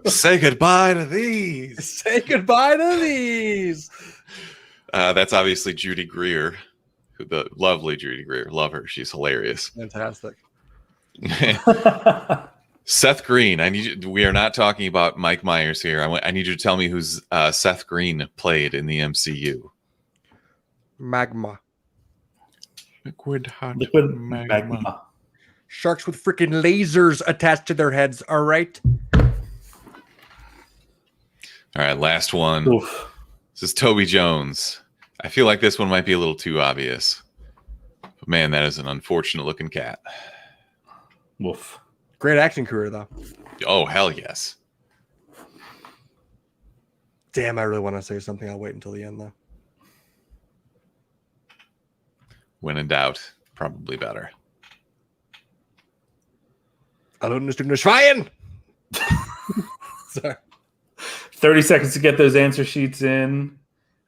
Say goodbye to these. Say goodbye to these. That's obviously Judy Greer, the lovely Judy Greer. Love her. She's hilarious. Fantastic. Seth Green. We are not talking about Mike Myers here. I need you to tell me who's Seth Green played in the MCU. Magma. Liquid hot magma. Sharks with freaking lasers attached to their heads. All right. All right, last one. Oof. This is Toby Jones. I feel like this one might be a little too obvious. But man, that is an unfortunate looking cat. Woof. Great acting career, though. Oh, hell yes. Damn, I really want to say something. I'll wait until the end, though. When in doubt, probably better. I don't understand Schwein. Sorry. 30 seconds to get those answer sheets in.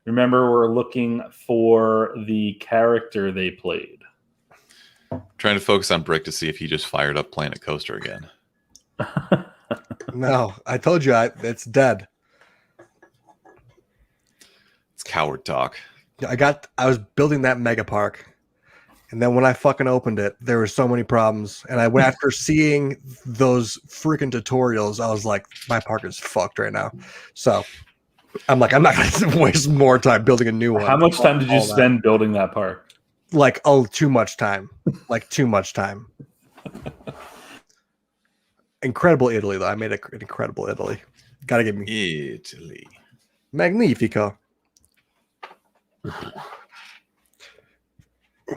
Remember, we're looking for the character they played. Trying to focus on Brick to see if he just fired up Planet Coaster again. No, I told you it's dead. It's coward talk. I was building that mega park, and then when I fucking opened it, there were so many problems. And I went after seeing those freaking tutorials, I was like, my park is fucked right now. So I'm like, I'm not gonna waste more time building a new one. How much time did you spend building that park? Like, too much time. Like, too much time. Incredible Italy, though. I made an incredible Italy. Gotta give me Italy. Magnifico.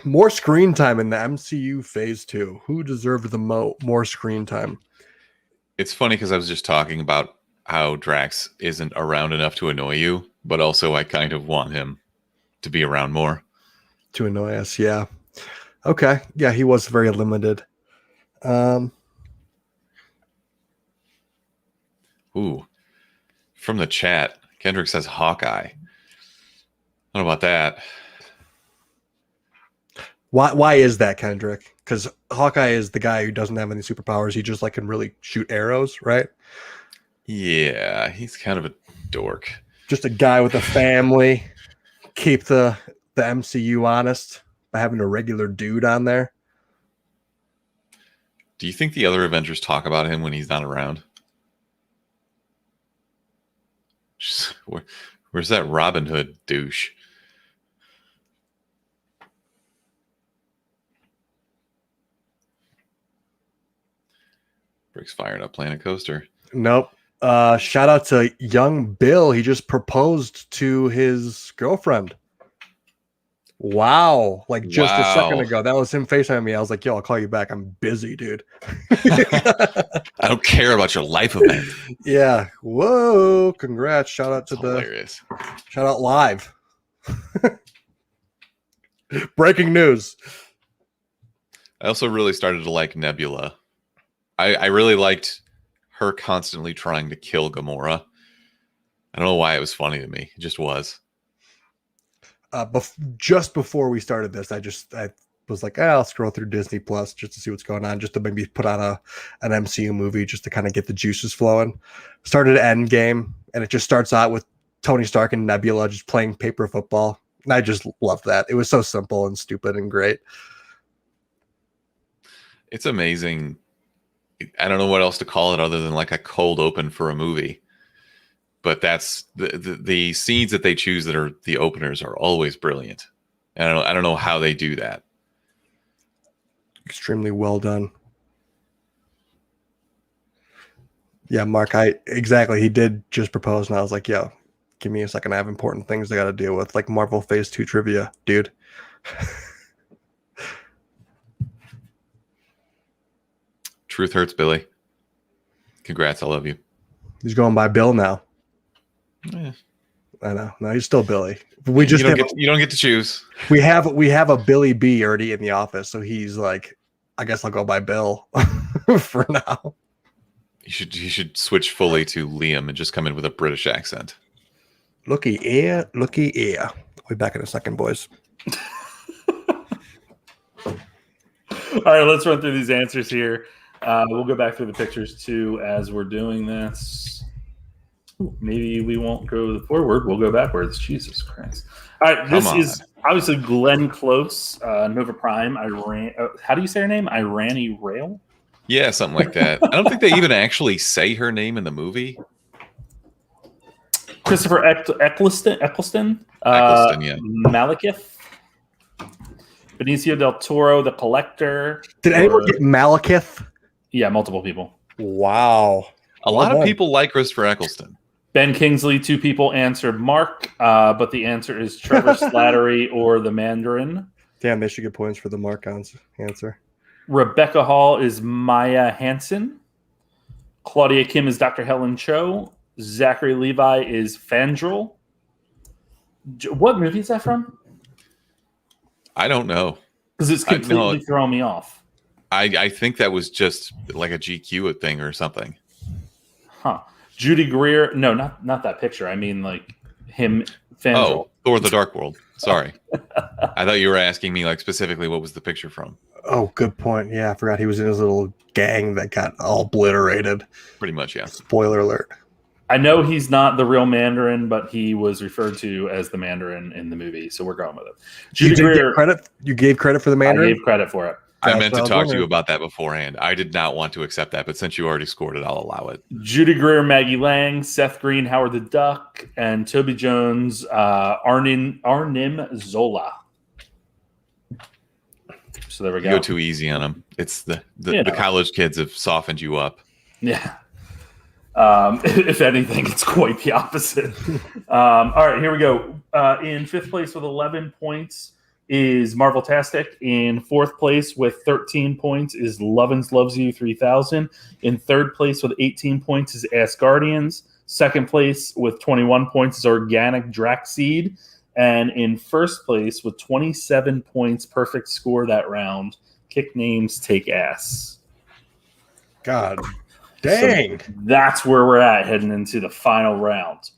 More screen time in the MCU Phase 2. Who deserved the more screen time? It's funny because I was just talking about how Drax isn't around enough to annoy you, but also I kind of want him to be around more. To annoy us, yeah. Okay. Yeah, he was very limited. Ooh. From the chat, Kendrick says Hawkeye. I don't know about that. Why is that, Kendrick? Because Hawkeye is the guy who doesn't have any superpowers. He just can really shoot arrows, right? Yeah, he's kind of a dork. Just a guy with a family. Keep the MCU honest by having a regular dude on there. Do you think the other Avengers talk about him when he's not around? Where's that Robin Hood douche? Brick's firing up Planet Coaster. Nope. Shout out to young Bill. He just proposed to his girlfriend. Wow. Just a second ago. That was him FaceTiming me. I was like, yo, I'll call you back. I'm busy, dude. I don't care about your life event. Yeah. Whoa. Congrats. Shout out to hilarious. Shout out live. Breaking news. I also really started to like Nebula. I really liked her constantly trying to kill Gamora. I don't know why it was funny to me. It just was. Just before we started this, I was like, I'll scroll through Disney Plus just to see what's going on, just to maybe put on an MCU movie just to kind of get the juices flowing. Started Endgame, and it just starts out with Tony Stark and Nebula just playing paper football. And I just loved that. It was so simple and stupid and great. It's amazing I don't know what else to call it other than like a cold open for a movie. But that's the scenes that they choose that are the openers are always brilliant. And I don't know how they do that. Extremely well done. Yeah, Mark, he did just propose, and I was like, yo, give me a second. I have important things I got to deal with, like Marvel Phase 2 trivia, dude. Truth hurts, Billy. Congrats, I love you. He's going by Bill now. Yeah. I know. No, he's still Billy. We just you don't get to choose. We have a Billy B already in the office, so he's like, I guess I'll go by Bill for now. You should switch fully to Liam and just come in with a British accent. Looky here. We'll be back in a second, boys. All right, let's run through these answers here. We'll go back through the pictures too as we're doing this. Maybe we won't go forward. We'll go backwards. Jesus Christ. All right, this is obviously Glenn Close, Nova Prime. How do you say her name? Irani Rail? Yeah, something like that. I don't think they even actually say her name in the movie. Christopher Eccleston, yeah. Malekith, Benicio del Toro, The Collector. Did anyone get Malekith? Yeah, multiple people. Wow. A lot of people like Christopher Eccleston. Ben Kingsley, 2 people answered Mark, but the answer is Trevor Slattery or the Mandarin. Damn, they should get points for the Mark answer. Rebecca Hall is Maya Hansen. Claudia Kim is Dr. Helen Cho. Zachary Levi is Fandral. What movie is that from? I don't know. Because it's completely thrown me off. I think that was just like a GQ thing or something. Huh. Judy Greer. No, not that picture. I mean, like him, Fandral. Oh, Thor the Dark World. Sorry. I thought you were asking me like specifically what was the picture from. Oh, good point. Yeah, I forgot he was in his little gang that got all obliterated. Pretty much, yeah. Spoiler alert. I know he's not the real Mandarin, but he was referred to as the Mandarin in the movie, so we're going with it. Judy Greer, you gave credit for the Mandarin? I gave credit for it. I meant to talk to you about that beforehand. I did not want to accept that, but since you already scored it, I'll allow it. Judy Greer, Maggie Lang, Seth Green, Howard the Duck, and Toby Jones, Arnim Zola. So there we go. You go too easy on them. It's the college kids have softened you up. Yeah. If anything, it's quite the opposite. All right, here we go. In 5th place with 11 points is Marvel-tastic. In 4th place with 13 points is Lovins Loves You 3000. In 3rd place with 18 points is Asgardians. 2nd place with 21 points is Organic Drax Seed. And in 1st place with 27 points, perfect score that round, Kick Names Take Ass. God dang. So that's where we're at heading into the final round.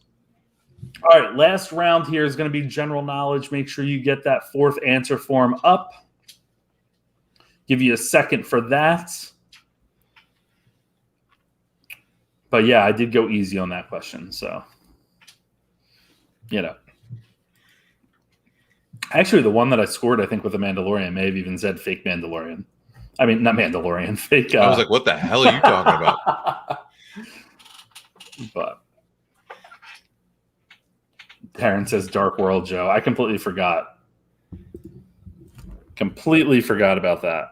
All right, last round here is going to be general knowledge. Make sure you get that 4th answer form up. Give you a second for that. But yeah, I did go easy on that question, so Actually, the one that I scored, I think, with the Mandalorian may have even said fake Mandalorian. I mean, not Mandalorian, fake. I was like, what the hell are you talking about? But Darren says Dark World, Joe. I completely forgot. Completely forgot about that.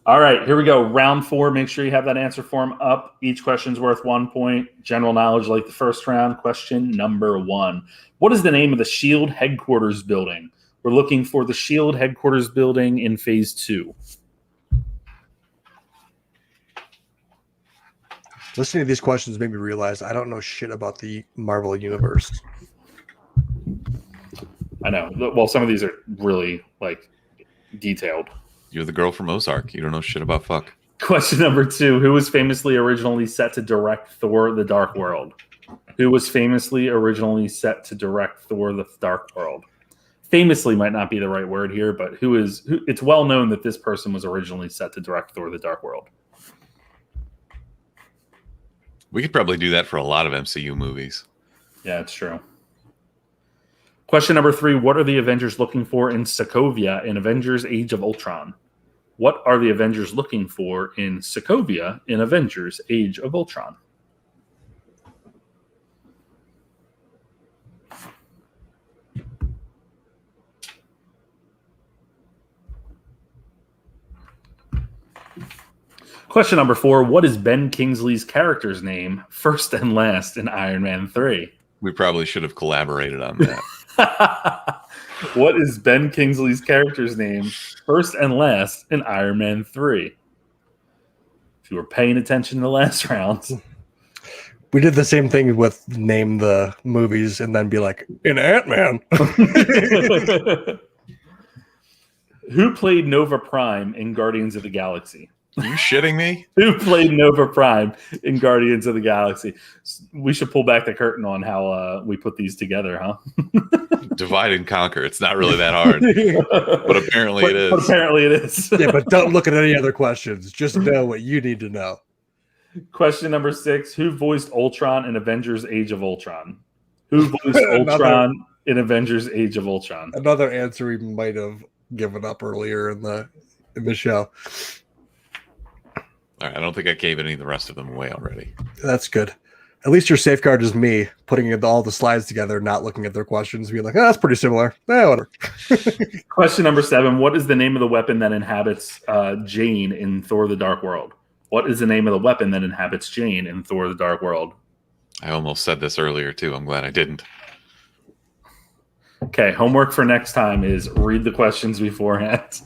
All right, here we go. Round 4. Make sure you have that answer form up. Each question's worth 1 point. General knowledge like the first round. Question number 1. What is the name of the S.H.I.E.L.D. headquarters building? We're looking for the S.H.I.E.L.D. headquarters building in Phase 2. Listening to these questions made me realize I don't know shit about the Marvel universe. I know. Well, some of these are really, detailed. You're the girl from Ozark. You don't know shit about fuck. Question number 2. Who was famously originally set to direct Thor the Dark World? Who was famously originally set to direct Thor the Dark World? Famously might not be the right word here, but it's well known that this person was originally set to direct Thor the Dark World. We could probably do that for a lot of MCU movies. Yeah, it's true. Question number 3. What are the Avengers looking for in Sokovia in Avengers Age of Ultron? What are the Avengers looking for in Sokovia in Avengers Age of Ultron? Question number 4. What is Ben Kingsley's character's name first and last in Iron Man 3? We probably should have collaborated on that. What is Ben Kingsley's character's name first and last in Iron Man 3? If you were paying attention to the last round. We did the same thing with name the movies and then be like, in Ant-Man. Who played Nova Prime in Guardians of the Galaxy? Are you shitting me? Who played Nova Prime in Guardians of the Galaxy? We should pull back the curtain on how we put these together, huh? Divide and conquer. It's not really that hard. But apparently it is. But apparently it is. Yeah, but don't look at any other questions. Just know what you need to know. Question number 6. Who voiced Ultron in Avengers Age of Ultron? Who voiced Ultron in Avengers Age of Ultron? Another answer we might have given up earlier in the show. All right, I don't think I gave any of the rest of them away already. That's good. At least your safeguard is me putting all the slides together, not looking at their questions, being like, that's pretty similar. Whatever. Question number 7. What is the name of the weapon that inhabits Jane in Thor the Dark World? What is the name of the weapon that inhabits Jane in Thor the Dark World? I almost said this earlier, too. I'm glad I didn't. Okay, homework for next time is read the questions beforehand.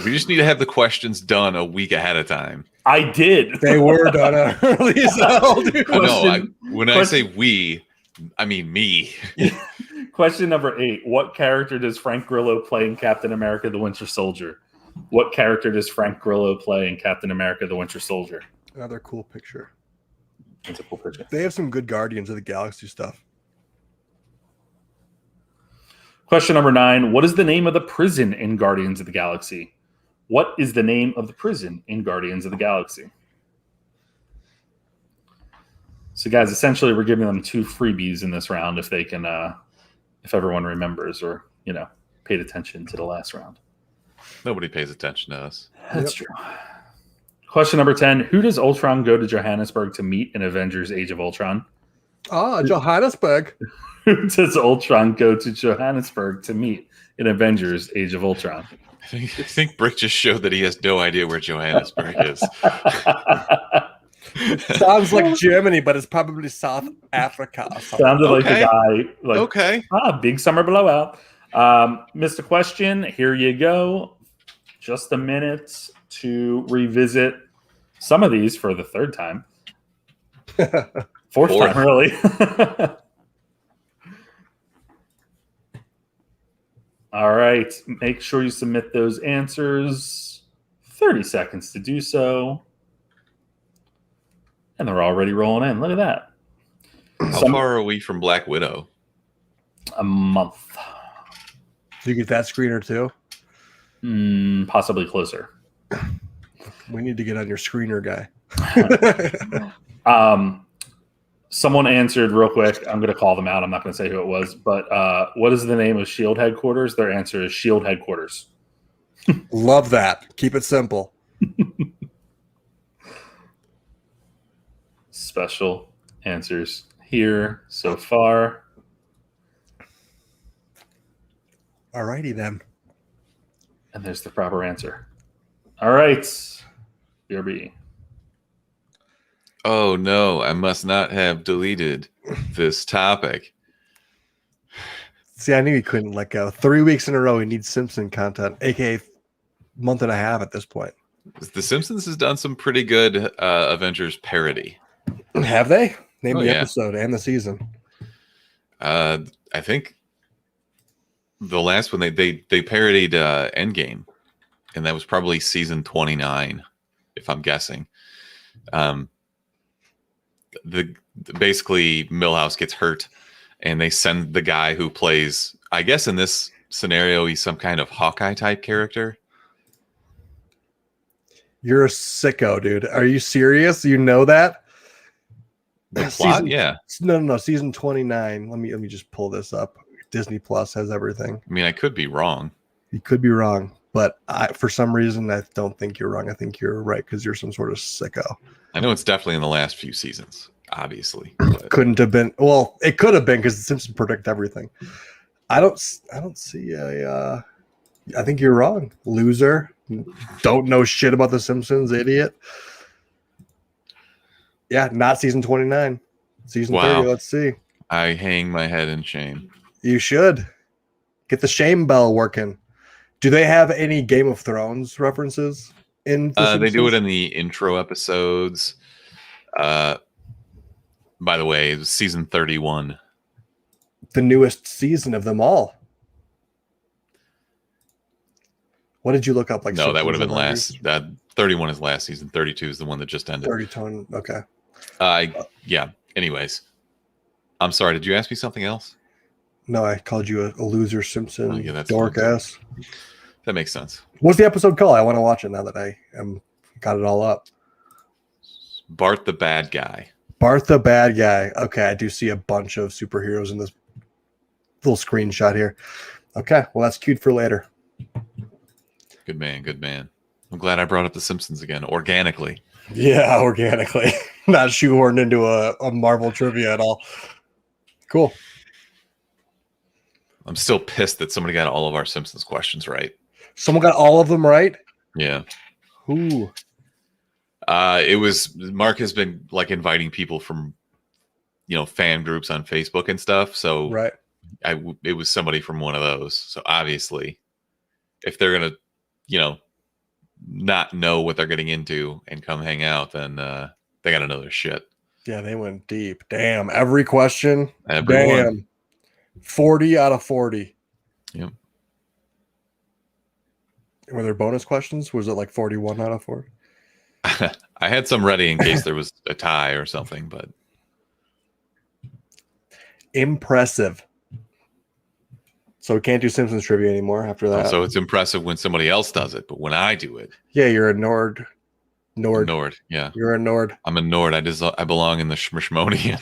We just need to have the questions done a week ahead of time. I did. They were done early as hell, dude. I say we, I mean me. Question number 8. What character does Frank Grillo play in Captain America the Winter Soldier? What character does Frank Grillo play in Captain America the Winter Soldier? Another cool picture. That's a cool picture. They have some good Guardians of the Galaxy stuff. Question number 9. What is the name of the prison in Guardians of the Galaxy? What is the name of the prison in Guardians of the Galaxy? So, guys, essentially, we're giving them 2 freebies in this round if they can, if everyone remembers or, paid attention to the last round. Nobody pays attention to us. That's true. Question number 10. Who does Ultron go to Johannesburg to meet in Avengers Age of Ultron? Johannesburg. Who does Ultron go to Johannesburg to meet in Avengers Age of Ultron? I think Brick just showed that he has no idea where Johannesburg is. Sounds like Germany, but it's probably South Africa. Sounded like the guy. Okay. Big summer blowout. Missed a question. Here you go. Just a minute to revisit some of these for the 3rd time. Fourth time, really. All right. Make sure you submit those answers. 30 seconds to do so. And they're already rolling in. Look at that. How far are we from Black Widow? A month. Do you get that screener too? Possibly closer. We need to get on your screener guy. Someone answered real quick. I'm going to call them out. I'm not going to say who it was. But what is the name of S.H.I.E.L.D. headquarters? Their answer is S.H.I.E.L.D. headquarters. Love that. Keep it simple. Special answers here so far. All righty then. And there's the proper answer. All right. BRB. Oh no, I must not have deleted this topic. See, I knew he couldn't let go. 3 weeks in a row, he needs Simpson content, aka month and a half at this point. The Simpsons has done some pretty good Avengers parody. Have they? Name the episode and the season. I think the last one they parodied Endgame, and that was probably season 29, if I'm guessing. Basically Milhouse gets hurt, and they send the guy who plays, I guess in this scenario, he's some kind of Hawkeye type character. You're a sicko, dude. Are you serious? You know that? The plot? Yeah. No. Season 29. Let me just pull this up. Disney Plus has everything. I mean, I could be wrong. You could be wrong. But for some reason, I don't think you're wrong. I think you're right because you're some sort of sicko. I know it's definitely in the last few seasons, obviously. But Couldn't have been. Well, it could have been because the Simpsons predict everything. I don't see a. I think you're wrong, loser. Don't know shit about the Simpsons, idiot. Yeah, not season 29, season 30. Let's see. I hang my head in shame. You should get the shame bell working. Do they have any Game of Thrones references in the Simpsons? They do it in the intro episodes. By the way, it was season 31. The newest season of them all. What did you look up? Like no, that would have been Avengers? last. That 31 is last season. 32 is the one that just ended. 32. Okay. Yeah. Anyways, I'm sorry. Did you ask me something else? No, I called you a loser Simpson that's dork ass. That makes sense. What's the episode called? I want to watch it now that I got it all up. Bart the bad guy. Bart the bad guy. Okay, I do see a bunch of superheroes in this little screenshot here. Okay, well that's cute for later. Good man, good man. I'm glad I brought up the Simpsons again, organically. Yeah, organically. Not shoehorned into a Marvel trivia at all. Cool. I'm still pissed that somebody got all of our Simpsons questions right. Someone got all of them right? Yeah. Who? It was Mark has been like inviting people from, fan groups on Facebook and stuff. So right. It was somebody from one of those. So obviously, if they're gonna, not know what they're getting into and come hang out, then they got to know their shit. Yeah, they went deep. Damn, every question. Everyone. Damn. 40 out of 40. Yep. Were there bonus questions? Was it like 41 out of 40? I had some ready in case there was a tie or something, but impressive. So we can't do Simpsons trivia anymore after that. So it's impressive when somebody else does it, but when I do it, yeah, you're a Nord. Nord, yeah, you're a Nord. I'm a Nord. I belong in the Schmishmonian.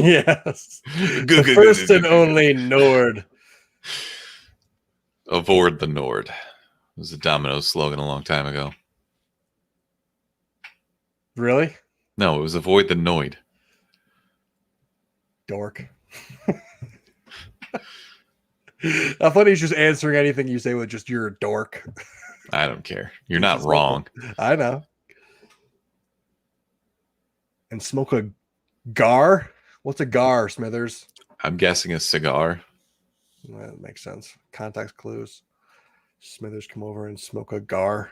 Yes, the first and only Nord. Avoid the Nord. It was a Domino's slogan a long time ago. Really? No, it was avoid the Noid. Dork. I thought he's just answering anything you say with just you're a dork. I don't care. You're not wrong. I know. And smoke a gar? What's a gar, Smithers? I'm guessing a cigar. That makes sense. Context clues. Smithers come over and smoke a gar.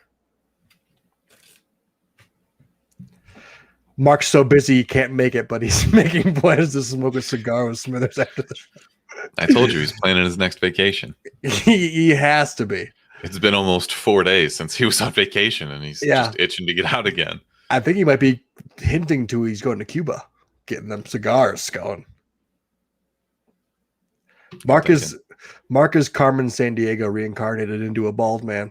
Mark's so busy he can't make it, but he's making plans to smoke a cigar with Smithers after the show. I told you he's planning his next vacation. He has to be. It's been almost 4 days since he was on vacation, and he's just itching to get out again. I think he might be hinting to he's going to Cuba, getting them cigars going. Mark is Carmen Sandiego reincarnated into a bald man.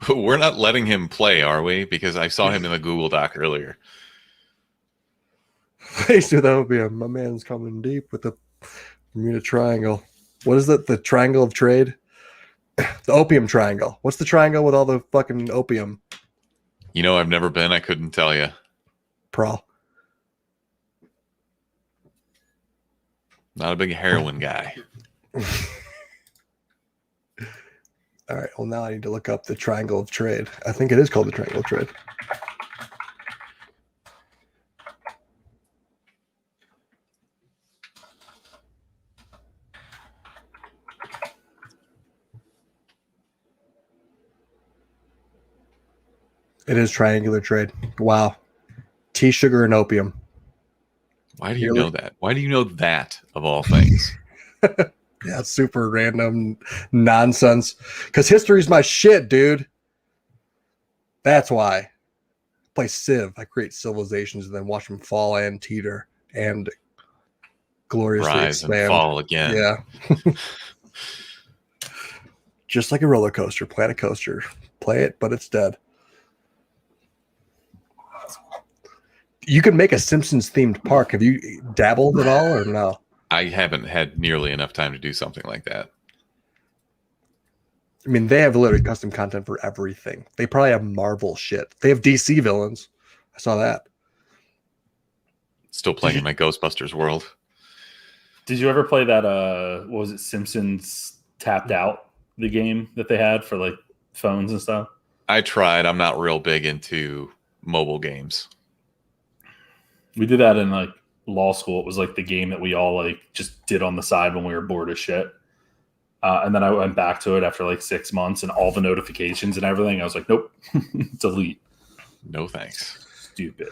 We're not letting him play, are we? Because I saw him in the Google Doc earlier. So that would be my man's coming deep with the Bermuda Triangle. What is that? The Triangle of Trade? The Opium Triangle. What's the triangle with all the fucking opium? I've never been. I couldn't tell you. Prawl. Not a big heroin guy. All right. Well, now I need to look up the Triangle of Trade. I think it is called the Triangle of Trade. It is triangular trade. Wow. Tea, sugar, and opium. Why do you know that? Why do you know that, of all things? Yeah, super random nonsense. Because history's my shit, dude. That's why. I play Civ. I create civilizations and then watch them fall and teeter and gloriously rise expand. And fall again. Yeah. Just like a roller coaster. Plan a coaster. Play it, but it's dead. You could make a Simpsons themed park. Have you dabbled at all or no? I haven't had nearly enough time to do something like that. I mean, they have literally custom content for everything. They probably have Marvel shit. They have DC villains. I saw that. Still playing in my Ghostbusters world. Did you ever play that? What was it? Simpsons Tapped Out, the game that they had for like phones and stuff. I tried. I'm not real big into mobile games. We did that in like law school. It was like the game that we all like just did on the side when we were bored as shit. And then I went back to it after like 6 months and all the notifications and everything. I was like, nope, delete. No thanks. Stupid.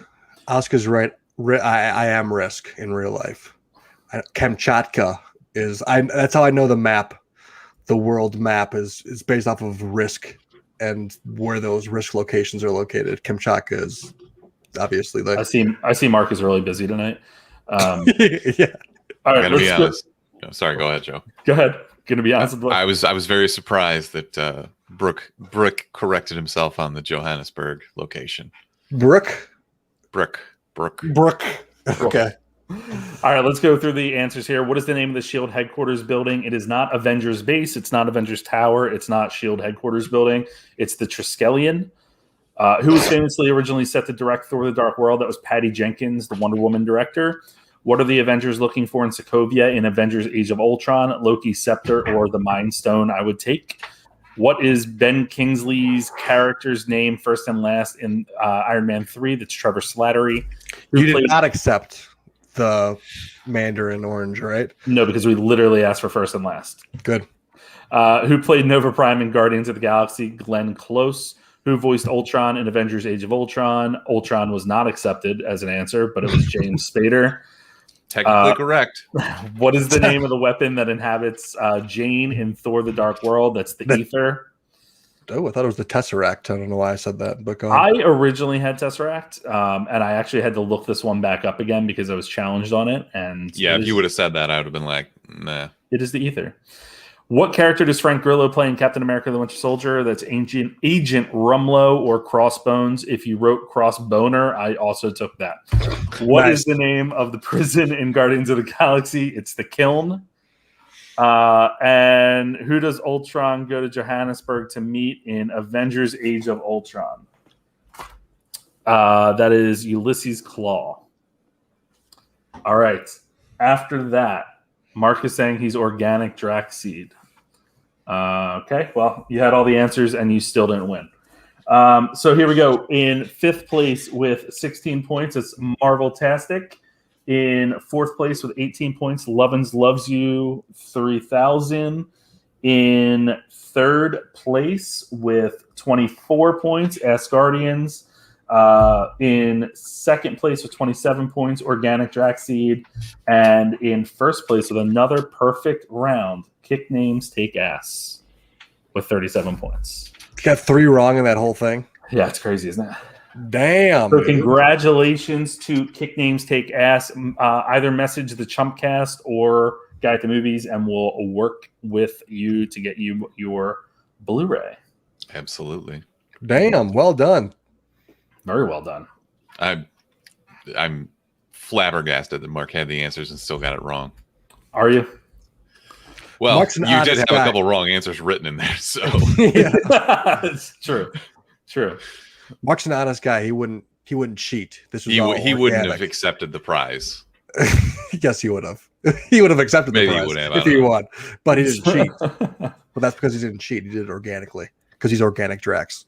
Oscar's right. I am Risk in real life. Kamchatka is. That's how I know the map. The world map is based off of Risk and where those Risk locations are located. Kamchatka is obviously the. I see Mark is really busy tonight. Yeah. All right, I'm gonna be honest. No, sorry, go ahead, Joe. Go ahead. Gonna be honest. I was very surprised that Brooke corrected himself on the Johannesburg location. Brooke. Okay. All right, let's go through the answers here. What is the name of the S.H.I.E.L.D. headquarters building? It is not Avengers Base. It's not Avengers Tower. It's not S.H.I.E.L.D. headquarters building. It's the Triskelion. Who was famously originally set to direct Thor: The Dark World? That was Patty Jenkins, the Wonder Woman director. What are the Avengers looking for in Sokovia in Avengers Age of Ultron? Loki's scepter or the Mind Stone, I would take. What is Ben Kingsley's character's name, first and last, in Iron Man 3? That's Trevor Slattery. You did not accept the Mandarin Orange, right? No, because we literally asked for first and last. Good. Who played Nova Prime in Guardians of the Galaxy? Glenn Close. Who voiced Ultron in Avengers Age of Ultron? Ultron was not accepted as an answer, but it was James Spader. Technically correct. What is the name of the weapon that inhabits Jane in Thor: The Dark World? That's the Ether. Oh, I thought it was the Tesseract. I don't know why I said that, but go on. I originally had Tesseract, and I actually had to look this one back up again because I was challenged on it. And yeah, if you would have said that, I would have been like, nah. It is the Ether. What character does Frank Grillo play in Captain America: The Winter Soldier? That's Agent Rumlow or Crossbones. If you wrote Crossboner, I also took that. What is the name of the prison in Guardians of the Galaxy? It's the Kiln. And who does Ultron go to Johannesburg to meet in Avengers Age of Ultron? That is Ulysses Claw. All right. After that, Mark is saying he's organic Drax seed. Okay, well, you had all the answers and you still didn't win. So here we go. In fifth place with 16 points, it's Marvel-tastic. In fourth place with 18 points, Lovins Loves You 3000. In third place with 24 points, Asgardians. In second place with 27 points, Organic Draxseed. And in first place with another perfect round, Kick Names Take Ass with 37 points. You got 3 wrong in that whole thing. Yeah, it's crazy, isn't it? Damn. So congratulations to Kick Names Take Ass. Either message the Chumpcast or Guy at the Movies, and we'll work with you to get you your Blu-ray. Absolutely. Damn, well done. Very well done. I'm flabbergasted that Mark had the answers and still got it wrong. Are you? Well, Mark's you did have a couple wrong answers written in there, so yeah. It's true. Mark's an honest guy. He wouldn't cheat. This was he wouldn't have accepted the prize. Yes, he would have. He would have accepted the prize he would have, if he won, but he didn't cheat. But that's because he didn't cheat. He did it organically because he's organic Drax.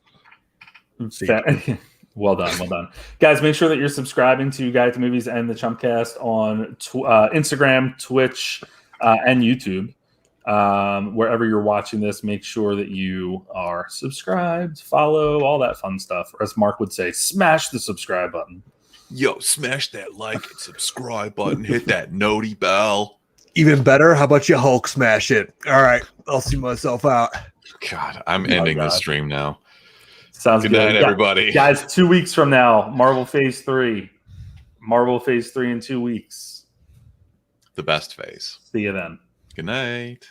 Well done. Guys, make sure that you're subscribing to Guy at the Movies and the Chumpcast on Instagram, Twitch, and YouTube. Wherever you're watching this, make sure that you are subscribed, follow, all that fun stuff. Or as Mark would say, smash the subscribe button. Yo, smash that like and subscribe button. Hit that noti bell. Even better, how about you Hulk smash it? All right, I'll see myself out. God, I'm ending this stream now. Sounds good. Good night, everybody. Guys, 2 weeks from now, Marvel Phase 3. Marvel Phase 3 in 2 weeks. The best phase. See you then. Good night.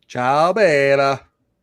Ciao, bella.